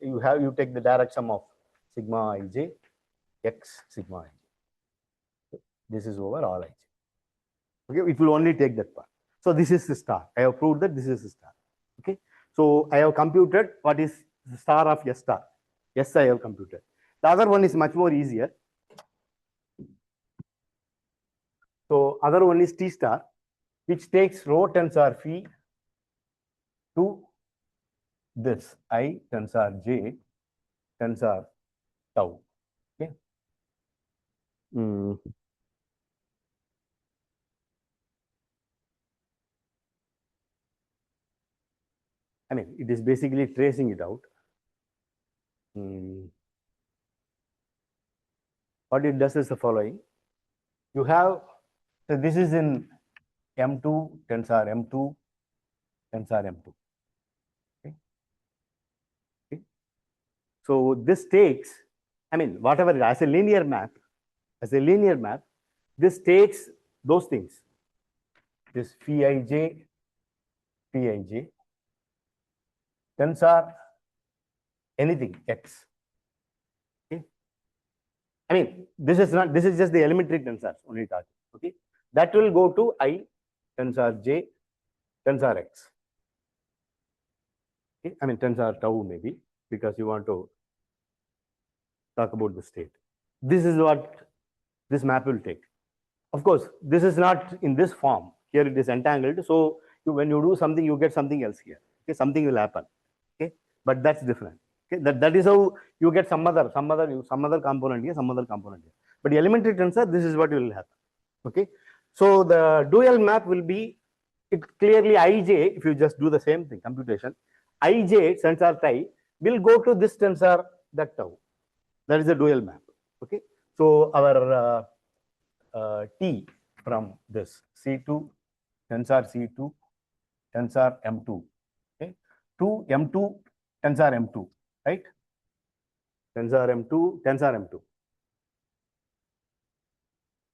A: you take the direct sum of sigma ij x sigma ij. This is over all ij. Okay, it will only take that part. So this is the star. I have proved that this is the star. Okay, so I have computed what is the star of S star. Yes, I have computed. The other one is much more easier. So other one is T star, which takes rho tensor phi to this I tensor J tensor tau. Okay. I mean, it is basically tracing it out. What it does is the following. You have, so this is in M2 tensor M2 tensor M2. Okay. Okay. So this takes, I mean, whatever as a linear map, this takes those things. This phi ij, tensor anything x. Okay. I mean, this is just the elementary tensors only talking. Okay, that will go to I tensor j tensor x. Okay, I mean tensor tau maybe because you want to talk about the state. This is what this map will take. Of course, this is not in this form. Here it is entangled. So when you do something, you get something else here. Okay, something will happen. Okay, but that's different. Okay, that is how you get some other component here, some other component here. But the elementary tensor, this is what will happen. Okay, so the dual map will be it clearly Ij. If you just do the same thing, computation, Ij tensor tai will go to this tensor that tau. That is the dual map. Okay, so our T from this C2 tensor C2 tensor M2, okay, to M2 tensor M2, right? Tensor M2 tensor M2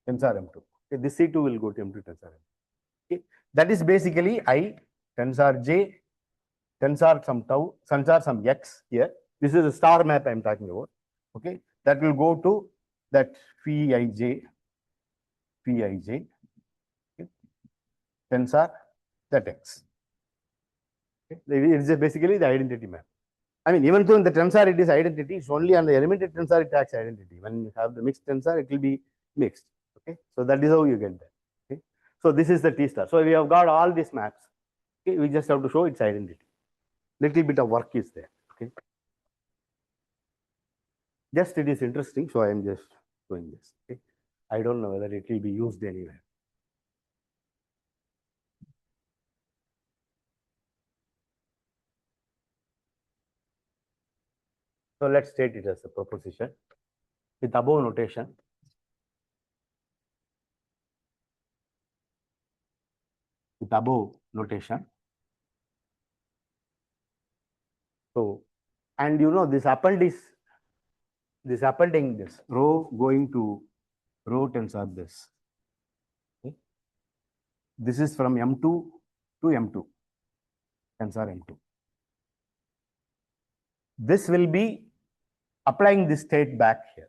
A: tensor M2. Okay, this C2 will go to M2 tensor M2. Okay, that is basically I tensor J tensor some tau tensor some x here. This is a star map I am talking about. Okay, that will go to that phi ij okay, tensor that x. Okay, it is basically the identity map. I mean, even though in the tensor it is identity, it's only on the elementary tensor it acts identity. When you have the mixed tensor, it will be mixed. Okay, so that is how you get that. Okay, so this is the T star. So we have got all these maps. Okay, we just have to show its identity. Little bit of work is there. Okay, just it is interesting, so I am just doing this. Okay, I don't know whether it will be used anywhere. So let's state it as a proposition with above notation. With above notation. So, and you know this appending this rho going to rho tensor this. Okay. This is from M2 to M2 tensor M2. This will be applying the state back here.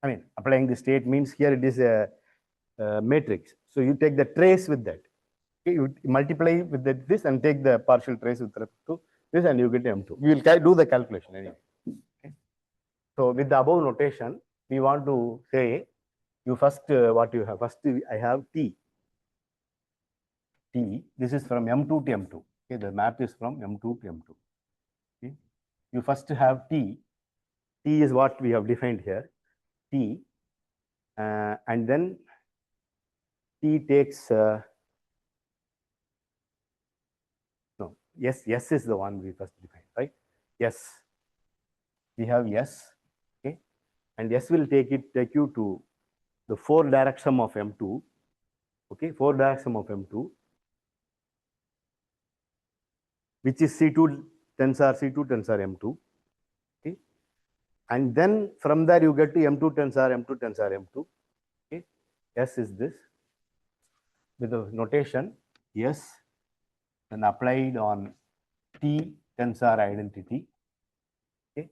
A: I mean, applying the state means here it is a matrix. So you take the trace with that. Okay, you multiply with this and take the partial trace with respect to this, and you get M2. You will do the calculation anyway. Okay. So with the above notation, we want to say You first, what you have? First, I have T. T, this is from M2 to M2. Okay, the map is from M2 to M2. Okay. You first have T. T is what we have defined here. T. And then T takes, no, yes, S is the one we first defined, right? Yes. We have S. Okay. And S will take you to the 4 direct sum of M2. Okay, 4 direct sum of M2, which is C2 tensor M2. Okay. And then from there you get to M2 tensor M2. Okay. S is this with the notation S and applied on T tensor identity. Okay.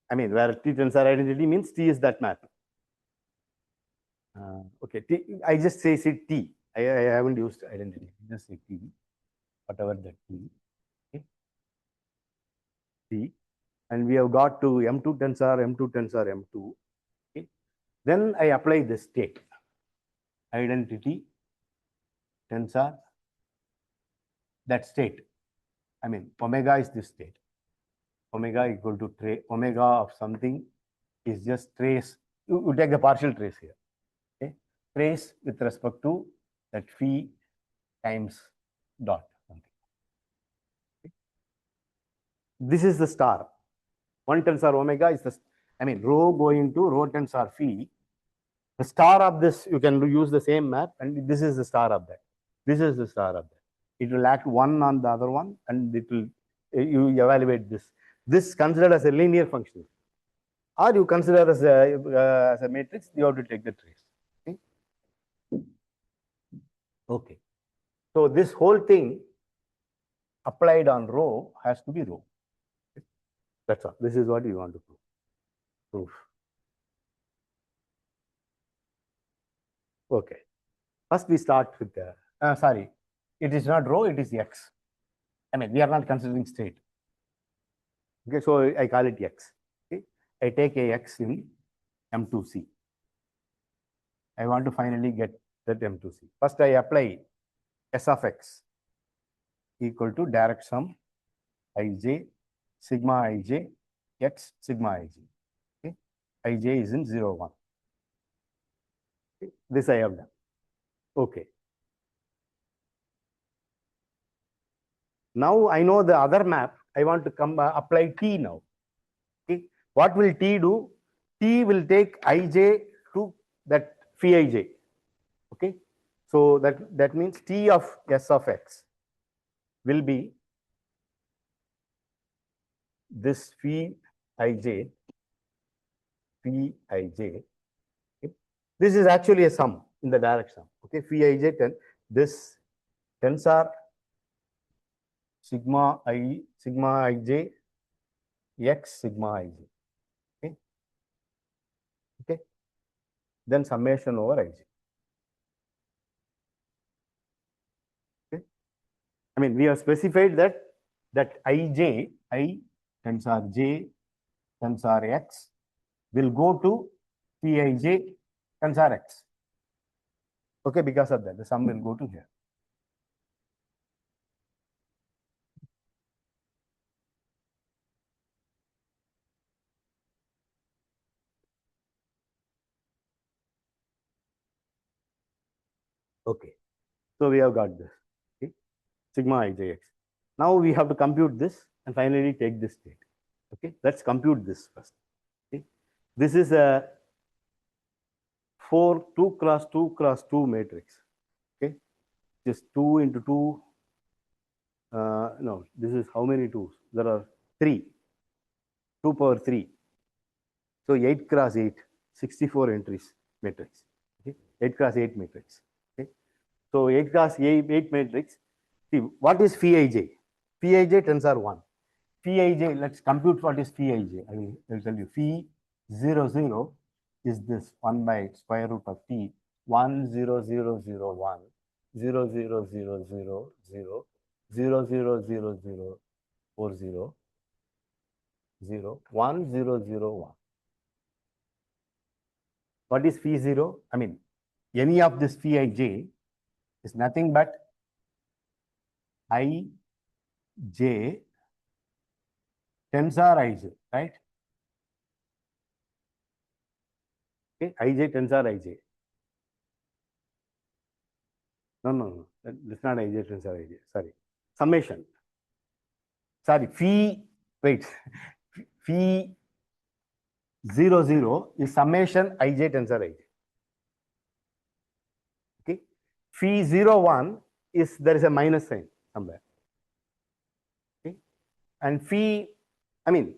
A: I mean, where T tensor identity means T is that map. Okay. I just say T. I haven't used identity. Just say T, whatever that T. Okay. T. And we have got to M2 tensor M2. Okay. Then I apply the state identity tensor, that state. I mean, omega is this state. Omega equal to omega of something is just trace. You take the partial trace here. Okay. Trace with respect to that phi times dot. Something. Okay. This is the star. One tensor omega is the, I mean, rho going to rho tensor phi. The star of this, you can use the same map, and this is the star of that. This is the star of that. It will act one on the other one, and it will, you evaluate this. This considered as a linear function. Or you consider as a matrix, you have to take the trace. Okay. Okay. So this whole thing applied on rho has to be rho. That's all. This is what you want to prove. Okay. First we start with the, sorry, it is not rho, it is x. I mean, we are not considering state. Okay, so I call it x. Okay. I take a x in M2C. I want to finally get that M2C. First I apply S of x equal to direct sum ij sigma ij x sigma ij. Okay. Ij is in 0, 1. Okay. This I have done. Okay. Now I know the other map. I want to come apply T now. Okay. What will T do? T will take ij to that phi ij. Okay. So that means T of S of x will be this phi ij, phi ij. Okay. This is actually a sum in the direct sum. Okay. Phi ij, this tensor sigma ij x sigma ij. Okay. Okay. Then summation over ij. Okay. I mean, we have specified that ij, I tensor j tensor x will go to Pij tensor x. Okay, because of that, the sum will go to here. Okay, so we have got this. Okay, sigma ijx. Now we have to compute this and finally take this state. Okay, let's compute this first. Okay, this is a 2 cross 2 cross 2 matrix. Okay, just 2 into 2. No, this is how many 2s? There are 3. 2 power 3. So 8 cross 8, 64 entries matrix. Okay, 8 cross 8 matrix. Okay, so 8 cross 8 matrix. See, what is phi ij? Phi ij tensor 1. Phi ij, let's compute what is phi ij. I will tell you. Phi 0, 0 is this 1 by square root of t 1 0 0 0 1 0 0 0 0 0 0 0 0 0 4 0 0 1 0 0 1. What is phi 0? I mean, any of this phi ij is nothing but ij tensor ij, right? Okay, ij tensor ij. No. That's not ij tensor ij. Sorry. Summation. Sorry, phi, wait. Phi 0 is summation ij tensor ij. Okay. Phi 1 is there is a minus sign somewhere. Okay. And phi, I mean,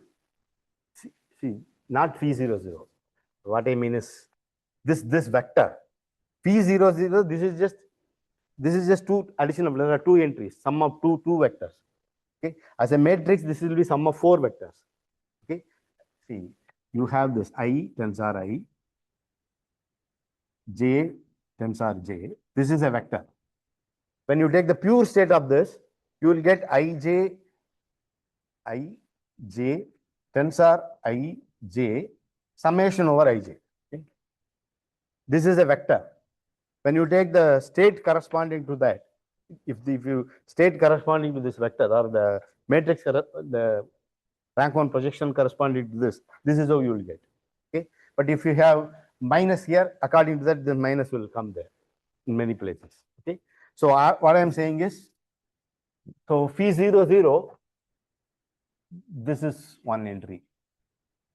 A: see, not phi 0. What I mean is this vector. Phi 0, this is just two addition of, there are two entries, sum of two vectors. Okay. As a matrix, this will be sum of 4 vectors. Okay. See, you have this I tensor I, J tensor J. This is a vector. When you take the pure state of this, you will get Ij tensor Ij summation over Ij. Okay. This is a vector. When you take the state corresponding to that, if you state corresponding to this vector or the matrix, the rank 1 projection corresponding to this is how you will get. Okay. But if you have minus here, according to that, the minus will come there in many places. Okay. So what I am saying is, so phi 0, this is one entry.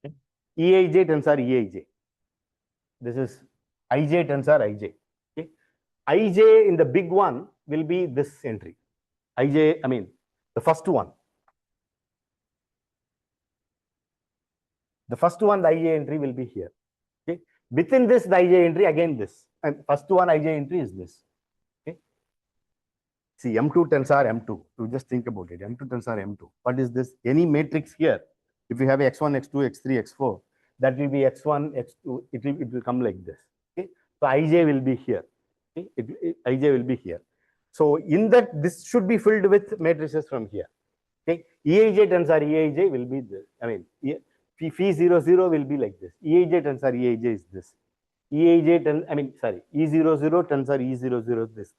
A: Okay. Eij tensor Eij. This is Ij tensor Ij. Okay. Ij in the big one will be this entry. Ij, I mean, the first one. The first one, the Ij entry will be here. Okay. Within this, the Ij entry, again this. And first one Ij entry is this. Okay. See, M2 tensor M2. You just think about it. M2 tensor M2. What is this? Any matrix here. If you have x1, x2, x3, x4, that will be x1, x2. It will come like this. Okay. So Ij will be here. Okay. Ij will be here. So in that, this should be filled with matrices from here. Okay. Eij tensor Eij will be this. I mean, phi 0 will be like this. Eij tensor Eij is this. Eij E00 tensor E00 is this.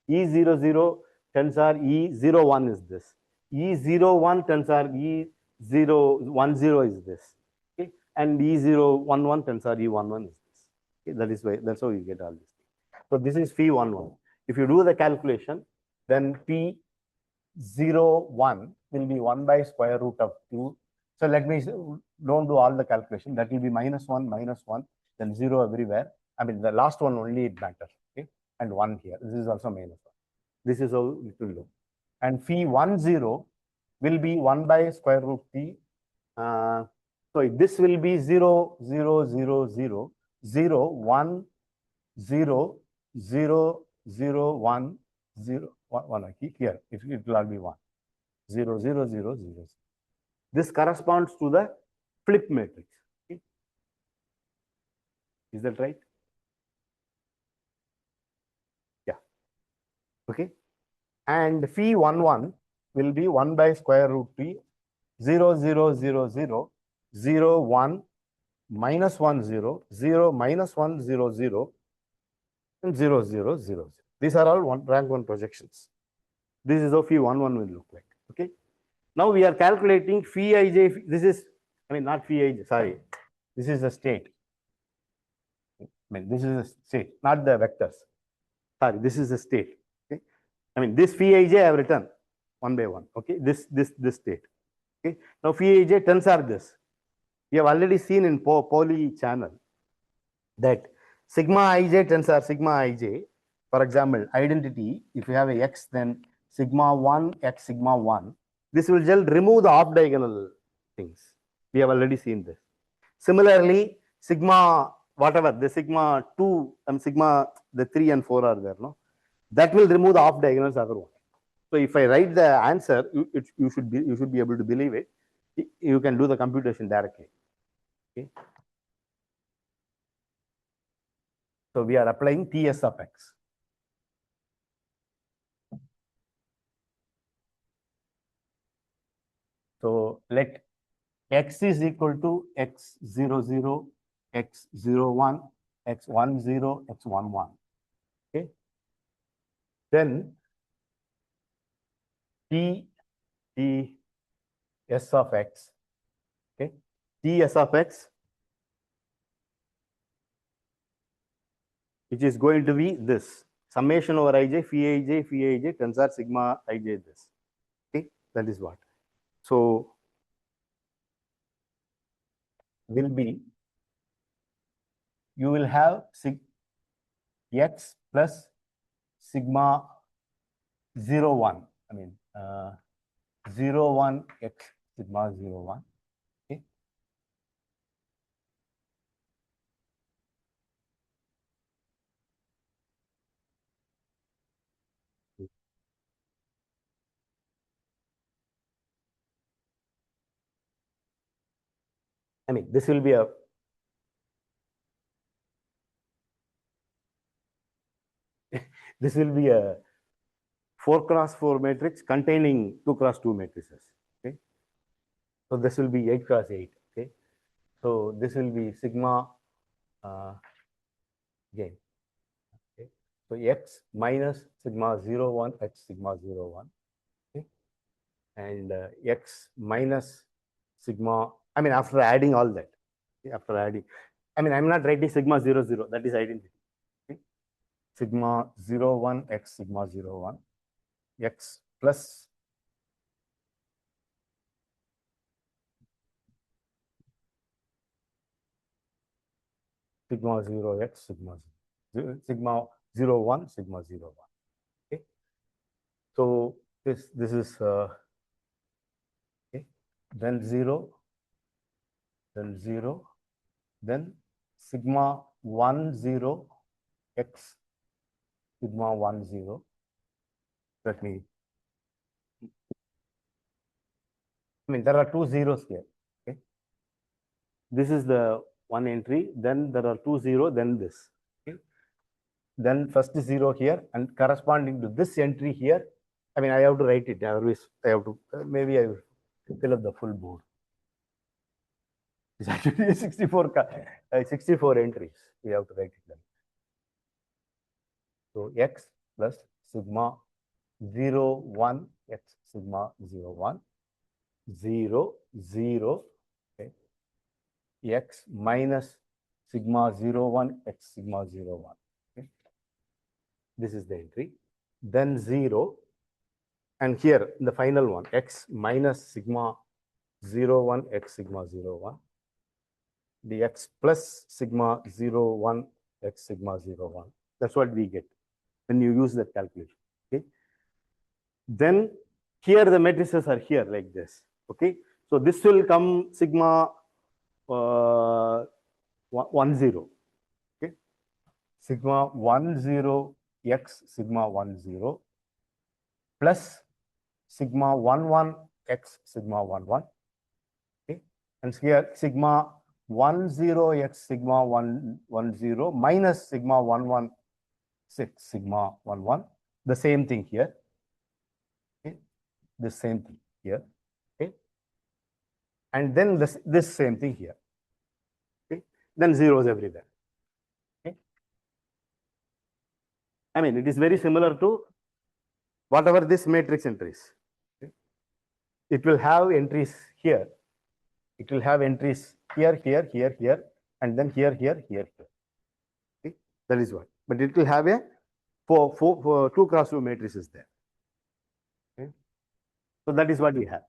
A: E00 tensor E01 is this. E01 tensor E010 is this. Okay. And E011 tensor E11 is this. Okay. That is why, that's how you get all this. So this is phi 11. If you do the calculation, then phi 1 will be 1 by square root of 2. So let me, don't do all the calculation. That will be -1, then 0 everywhere. I mean, the last one only it matters. Okay. And 1 here. This is also -1. This is how it will look. And phi 10 will be 1 by square root t. So this will be 0, 0, 0, 0, 0, 1, 0, 0, 0, 1, 0, 1. Here, it will all be 1. 0, 0, 0, 0. This corresponds to the flip matrix. Okay. Is that right? Yeah. Okay. And phi 11 will be 1 by square root t, 0, 0, 0, 0, 0, 1, -1, 0, 0, -1, 0, 0, and 0, 0, 0. These are all rank 1 projections. This is how phi 11 will look like. Okay. Now we are calculating phi ij. This is, I mean, not phi ij, sorry. This is a state. I mean, this is a state, not the vectors. Sorry, this is a state. Okay. I mean, this phi ij I have written one by one. Okay. This state. Okay. Now phi ij tensor this. We have already seen in Pauli channel that sigma ij tensor sigma ij. For example, identity. If you have a x, then sigma 1 x sigma 1. This will just remove the off diagonal things. We have already seen this. Similarly, sigma whatever the sigma 2 and sigma the 3 and 4 are there, no? That will remove the off diagonals other one. So if I write the answer, you should be able to believe it. You can do the computation directly. Okay. So we are applying TS of x. So let x is equal to x00, x01, x10, x11. Okay. Then T s of x. Okay. T s of x, which is going to be this summation over ij, phi ij, tensor sigma ij this. Okay. That is what. So will be, you will have x plus sigma 0, 1. I mean, 0, 1 x sigma 0, 1. Okay. I mean, this will be a this will be a 4x4 matrix containing 2x2 matrices. Okay. So this will be 8x8. Okay. So this will be sigma again. Okay. So x minus sigma 0, 1 x sigma 0, 1. Okay. And x minus sigma, I mean, after adding all that, okay, after adding, I mean, I'm not writing sigma 0, 0, that is identity. Okay. Sigma 0, 1 x sigma 0, 1 x plus sigma 0 x sigma 0, sigma 0, 1 sigma 0, 1. Okay. So this is okay. Then 0, then sigma 1, 0 x sigma 1, 0. Let me, I mean, there are two zeros here. Okay. This is the one entry, then there are two zero, then this. Okay. Then first 0 here, and corresponding to this entry here, I mean, I have to write it. I have to, maybe I will fill up the full board. It's actually 64 entries. We have to write it down. So x plus sigma 0, 1 x sigma 0, 1 0, 0, okay, x minus sigma 0, 1 x sigma 0, 1. Okay. This is the entry. Then 0, and here the final one, x minus sigma 0, 1 x sigma 0, 1. The x plus sigma 0, 1 x sigma 0, 1. That's what we get when you use that calculation. Okay. Then here the matrices are here like this. Okay. So this will come sigma 1, 0. Okay. Sigma 1, 0 x sigma 1, 0 plus sigma 1, 1 x sigma 1, 1. Okay. And here sigma 1, 0 x sigma 1, 1, 0 minus sigma 1, 1 6 sigma 1, 1. The same thing here. Okay. The same thing here. Okay. And then this same thing here. Okay. Then zeros everywhere. Okay. I mean, it is very similar to whatever this matrix entries. Okay. It will have entries here. It will have entries here, here, here, here, and then here, here, here, here. Okay. That is what. But it will have a for 2x2 matrices there. Okay. So that is what we have.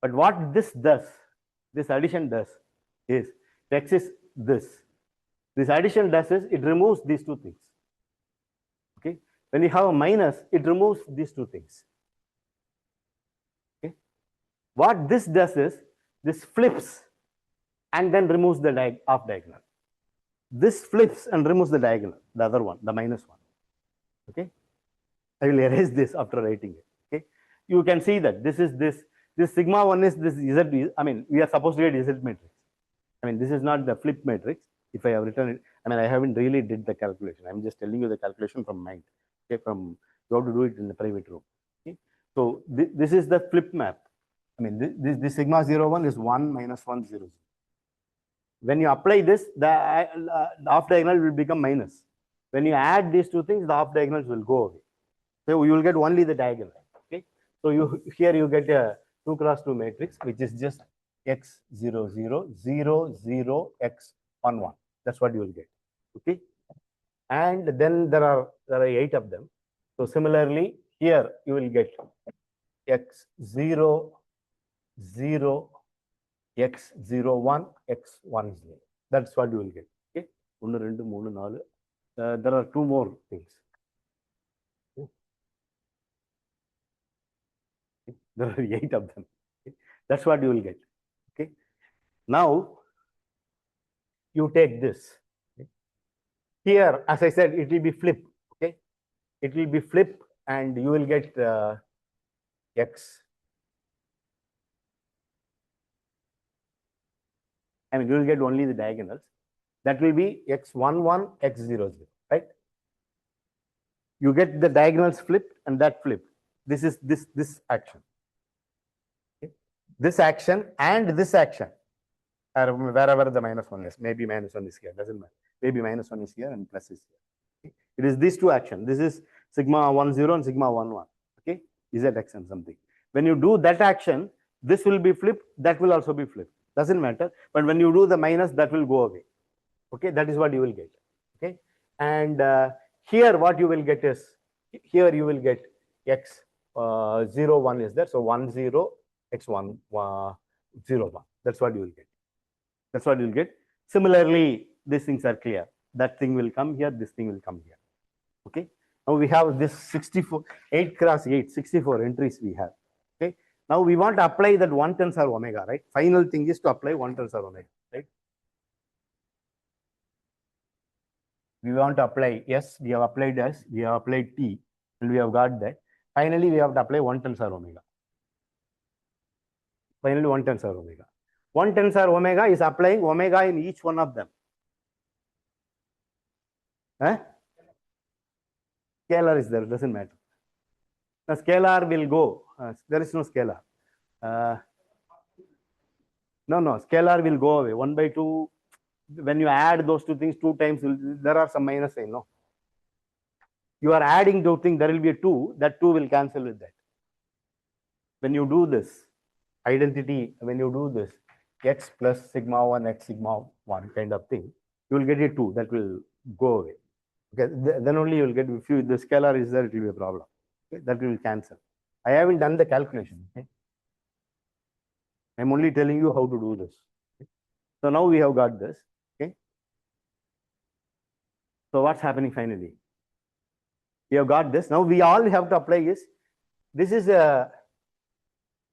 A: But what this does, this addition does, is x is this. This addition does is it removes these two things. Okay. When you have a minus, it removes these two things. Okay. What this does is this flips and then removes the off diagonal. This flips and removes the diagonal, the other one, the minus one. Okay. I will erase this after writing it. Okay. You can see that this is this sigma 1 is this Z. I mean, we are supposed to get Z matrix. I mean, this is not the flip matrix. If I have written it, I mean, I haven't really did the calculation. I'm just telling you the calculation from mind. Okay, from you have to do it in the private room. Okay, so this is the flip map. I mean, this sigma 0, 1 is 1 minus 1, 0, 0. When you apply this, the off diagonal will become minus. When you add these two things, the off diagonals will go away. So you will get only the diagonal. Okay. So here you get a 2 cross 2 matrix, which is just x 0 0 0 0 x 1 1. That's what you will get. Okay. And then there are 8 of them. So similarly, here you will get x 0 0 x 0 1 x 1 0. That's what you will get. Okay. 1 2 3 4. There are 2 more things. There are 8 of them. Okay. That's what you will get. Okay. Now you take this. Okay. Here, as I said, it will be flip. Okay. It will be flip, and you will get x. I mean, you will get only the diagonals. That will be x 1 1 x 0 0. Right. You get the diagonals flipped and that flipped. This is this action. Okay. This action and this action. Wherever the -1 is, maybe -1 is here, doesn't matter. Maybe -1 is here and plus is here. Okay. It is these two actions. This is sigma 1 0 and sigma 1 1. Okay, is that action something? When you do that action, this will be flipped. That will also be flipped. Doesn't matter. But when you do the minus, that will go away. Okay, that is what you will get. Okay, and here what you will get is here you will get x 0 1 is there. So 1 0 x 1 0 1. That's what you will get. That's what you'll get. Similarly, these things are clear. That thing will come here, this thing will come here. Okay. Now we have this 64, 8 cross 8, 64 entries we have. Okay. Now we want to apply that 1 tensor omega, right? Final thing is to apply 1 tensor omega, right? We want to apply S, we have applied S, we have applied T, and we have got that. Finally, we have to apply 1 tensor omega. Finally, 1 tensor omega. 1 tensor omega is applying omega in each one of them. Scalar is there, doesn't matter. The scalar will go. There is no scalar. No, scalar will go away. 1 by 2. When you add those two things 2 times, there are some minus sign. No. You are adding two things, there will be a 2. That 2 will cancel with that. When you do this identity, when you do this, x plus sigma 1 x sigma 1 kind of thing, you will get a 2 that will go away. Okay, then only you will get, if you the scalar is there, it will be a problem. Okay, that will cancel. I haven't done the calculation. Okay, I'm only telling you how to do this. Okay. So now we have got this. Okay, so what's happening finally? We have got this. Now we all have to apply is this is a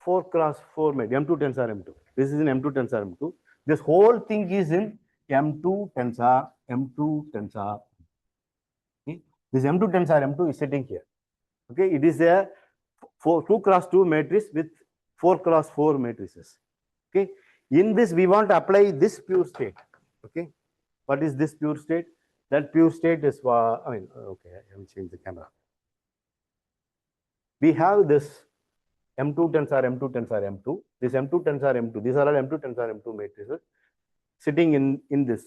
A: 4 cross 4 made M2 tensor M2. This is in M2 tensor M2. This whole thing is in M2 tensor M2 tensor. Okay. This M2 tensor M2 is sitting here. Okay, it is a 2 cross 2 matrix with 4 cross 4 matrices. Okay, in this we want to apply this pure state. Okay, what is this pure state? That pure state is okay, I will change the camera. We have this M2 tensor M2 tensor M2. This M2 tensor M2. These are all M2 tensor M2 matrices sitting in this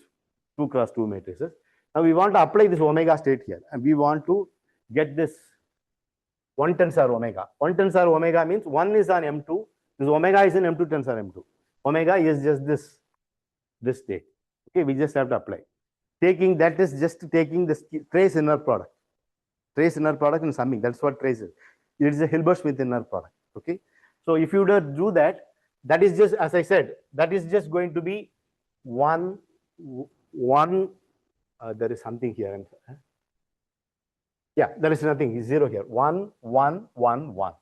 A: 2 cross 2 matrices. Now we want to apply this omega state here, and we want to get this 1 tensor omega. 1 tensor omega means 1 is on M2. This omega is in M2 tensor M2. Omega is just this state. Okay, we just have to apply. Taking that is just taking this trace inner product. Trace inner product and summing. That's what trace is. It is a Hilbert-Smith inner product. Okay. So if you do that, that is just, as I said, that is just going to be 1. There is something here. Yeah, there is nothing. It's 0 here. 1, 1, 1, 1.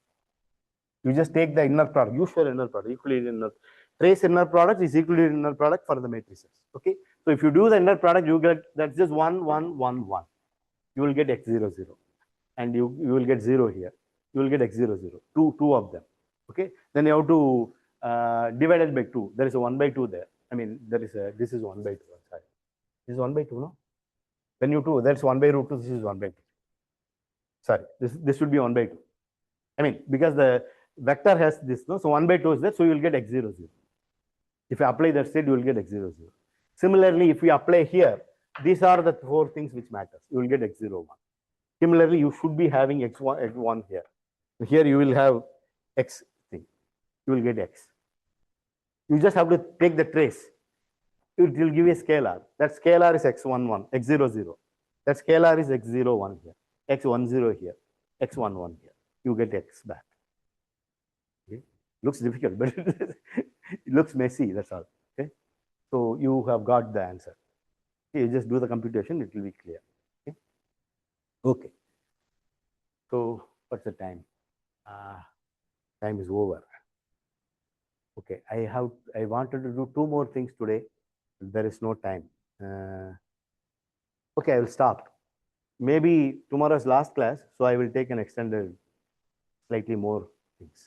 A: You just take the inner product, usual inner product, Euclidean inner. Trace inner product is Euclidean inner product for the matrices. Okay. So if you do the inner product, you get that's just 1, 1, 1, 1. You will get x 0, 0. And you will get 0 here. You will get x 0, 0. Two of them. Okay. Then you have to divide it by 2. There is a 1 by 2 there. I mean, this is 1 by 2. Sorry. This is 1 by 2, no? When you do, that's 1 by root 2. This is 1 by 2. Sorry, this should be 1 by 2. I mean, because the vector has this, no? So 1 by 2 is there. So you will get x 0, 0. If you apply that state, you will get x 0, 0. Similarly, if we apply here, these are the four things which matters. You will get x0, 1. Similarly, you should be having x1 here. Here you will have x thing. You will get x. You just have to take the trace. It will give you a scalar. That scalar is x11, x00. That scalar is x01 here, x10 here, x11 here. You get x back. Okay. Looks difficult, but it looks messy, that's all. Okay. So you have got the answer. Okay. You just do the computation, it will be clear. Okay. Okay. So what's the time? Time is over. Okay. I wanted to do 2 more things today. There is no time. Okay, I will stop. Maybe tomorrow's last class, so I will take an extended, slightly more